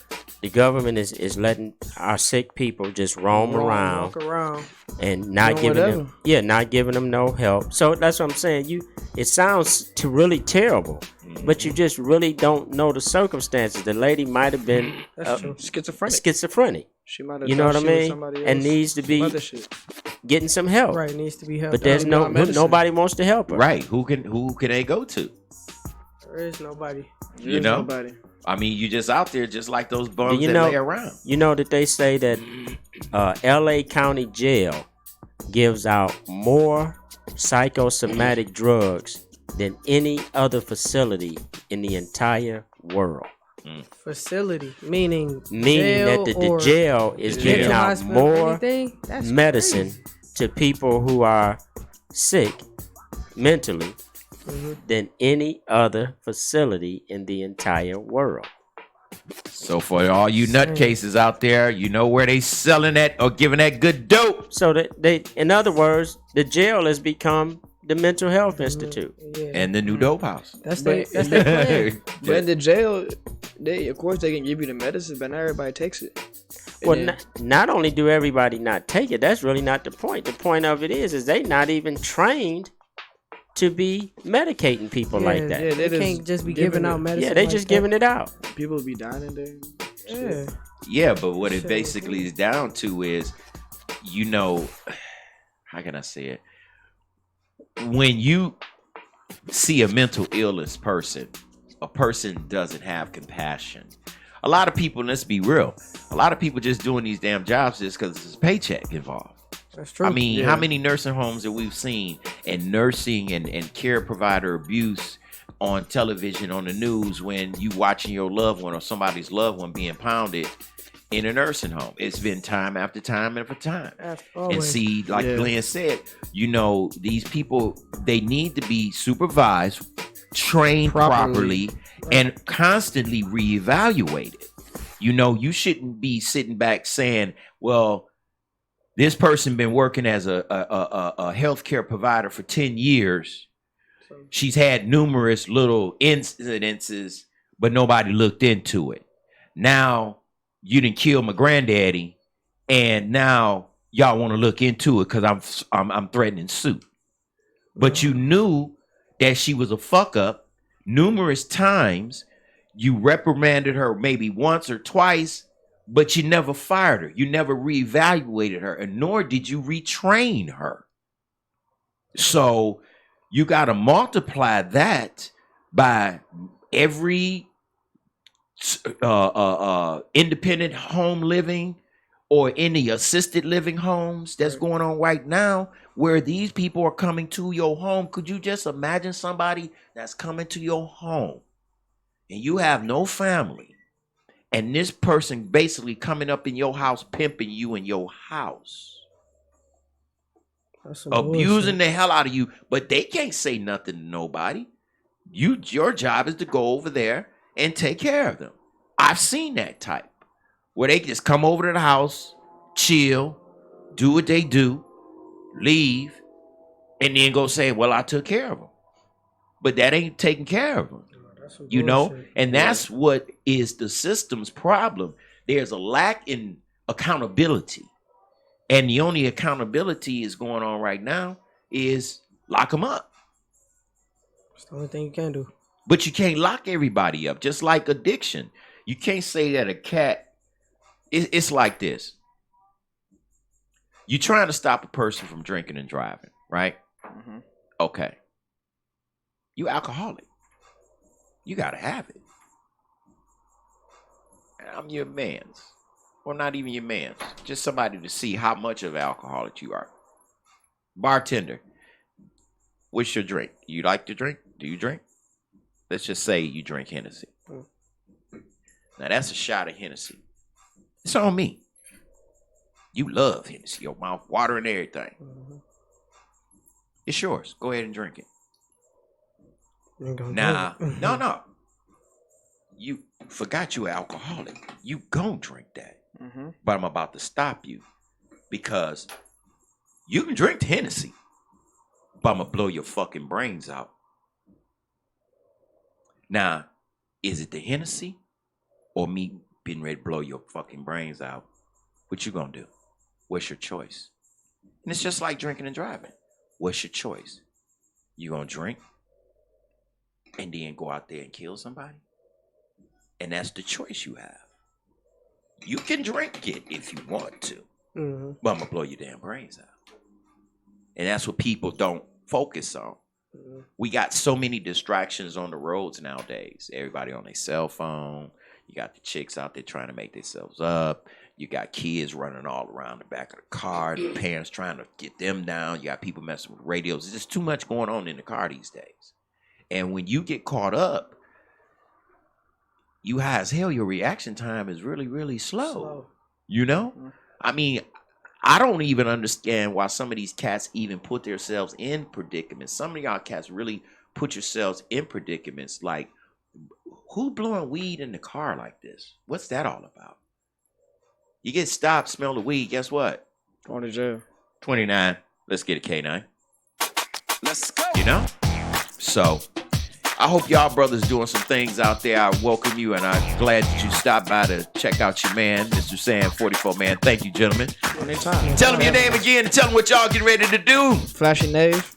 the government is letting our sick people just roam around
Walk around.
and not
Doing
giving
whatever.
them not giving them no help. So that's what I'm saying. It sounds really terrible, but you just really don't know the circumstances. The lady might have been
That's true.
Schizophrenic. She might have
You know what I
thought she was
mean?
somebody
And
else,
need to
some
be
other shit.
getting some help.
Right, needs to be helped.
But there's nobody wants to help her.
Right. Who can they go to?
There is nobody.
You know? I mean, you just out there just like those bums
you
that
know,
lay around.
You know that they say that LA County Jail gives out more psychosomatic drugs than any other facility in the entire world.
Facility, meaning
Meaning that the jail is giving
mental
out
hospital,
more
anything? That's
medicine
crazy.
to people who are sick mentally than any other facility in the entire world.
So for all you nutcases out there, you know where they selling that or giving that good dope.
So that they, in other words, the jail has become the mental health institute
and the new dope house.
That's
their
plan.
But in the jail, of course they can give you the medicine, but not everybody takes it. And
Well,
then-
not only do everybody not take it, that's really not the point. The point of it is they not even trained to be medicating people like that.
Yeah,
They can't just be giving out medicine.
Yeah, they
like
just
that.
giving it out.
People be dying in there.
Yeah.
Yeah, but what it basically is down to is, you know, how can I say it? When you see a mental illness person, a person doesn't have compassion. A lot of people, let's be real, a lot of people just doing these damn jobs just because there's a paycheck involved.
That's true.
I mean, how many nursing homes that we've seen and nursing and care provider abuse on television, on the news, when you watching your loved one or somebody's loved one being pounded in a nursing home? It's been time after time after time. And
always.
see, like
Yeah.
Glenn said, you know, these people, they need to be supervised, trained properly, and constantly reevaluated. You know, you shouldn't be sitting back saying, well, this person been working as a healthcare provider for 10 years. She's had numerous little incidences, but nobody looked into it. Now you didn't kill my granddaddy, and now y'all want to look into it because I'm threatening suit. But you knew that she was a fuck up numerous times. You reprimanded her maybe once or twice, but you never fired her. You never reevaluated her, and nor did you retrain her. So you got to multiply that by every independent home living or any assisted living homes that's going on right now, where these people are coming to your home. Could you just imagine somebody that's coming to your home and you have no family, and this person basically coming up in your house, pimping you in your house, abusing the hell out of you, but they can't say nothing to nobody. Your job is to go over there and take care of them. I've seen that type where they just come over to the house, chill, do what they do, leave, and then go say, well, I took care of them. But that ain't taking care of them. You know, and that's what is the system's problem. There's a lack in accountability, and the only accountability is going on right now is lock them up.
That's the only thing you can do.
But you can't lock everybody up. Just like addiction, you can't say that a cat. It's like this. You're trying to stop a person from drinking and driving, right?
Mm-hmm.
Okay. You alcoholic. You gotta have it. And I'm your man's. Well, not even your man's. Just somebody to see how much of an alcoholic you are. Bartender, what's your drink? You like to drink? Do you drink? Let's just say you drink Hennessy. Now that's a shot of Hennessy. It's on me. You love Hennessy. Your mouth watering everything. It's yours. Go ahead and drink it. Nah, no. you forgot you an alcoholic. You gon' drink that.
Mm-hmm.
But I'm about to stop you because you can drink the Hennessy, but I'm gonna blow your fucking brains out. Now, is it the Hennessy or me being ready to blow your fucking brains out? What you gonna do? What's your choice? And it's just like drinking and driving. What's your choice? You gonna drink and then go out there and kill somebody? And that's the choice you have. You can drink it if you want to, but I'm gonna blow your damn brains out. And that's what people don't focus on. We got so many distractions on the roads nowadays. Everybody on their cell phone. You got the chicks out there trying to make themselves up. You got kids running all around the back of the car. The parents trying to get them down. You got people messing with radios. There's just too much going on in the car these days. And when you get caught up, you high as hell, your reaction time is really, really slow. You know? I mean, I don't even understand why some of these cats even put themselves in predicaments. Some of y'all cats really put yourselves in predicaments. Like, who blowing weed in the car like this? What's that all about? You get stopped, smell the weed, guess what?
Going to jail.
29. Let's get a K9. Let's go. You know? So, I hope y'all brothers doing some things out there. I welcome you, and I'm glad that you stopped by to check out your man, Mr. Sand 44 Man. Thank you, gentlemen.
Anytime.
Tell them your name again and tell them what y'all getting ready to do.
Flashy Nave.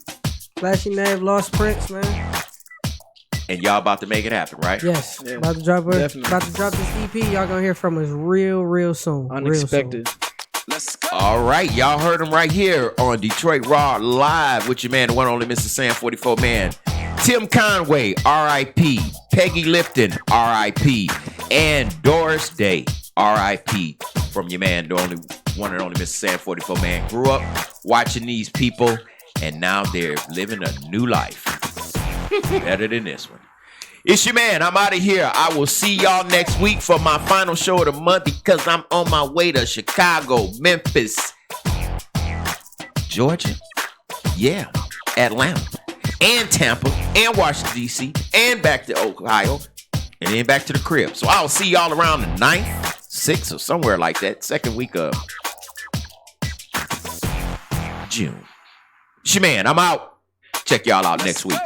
Flashy Nave, Lost Prince, man.
And y'all about to make it happen, right?
Yes.
Yeah,
about to drop
definitely.
About to drop this EP. Y'all gonna hear from us real soon.
Unexpected.
Let's go. All right, y'all heard him right here on Detroit Raw Live with your man, the one and only Mr. Sam 44 Man. Tim Conway, R.I.P. Peggy Lifton, R.I.P. And Doris Day, R.I.P. From your man, the only one and only Mr. Sam 44 Man. Grew up watching these people, and now they're living a new life. Better than this one. It's your man. I'm out of here. I will see y'all next week for my final show of the month because I'm on my way to Chicago, Memphis, Georgia, yeah, Atlanta, and Tampa, and Washington, D.C., and back to Ohio, and then back to the crib. So I'll see y'all around the 9th, 6th, or somewhere like that, second week of June. It's your man. I'm out. Check y'all out next week.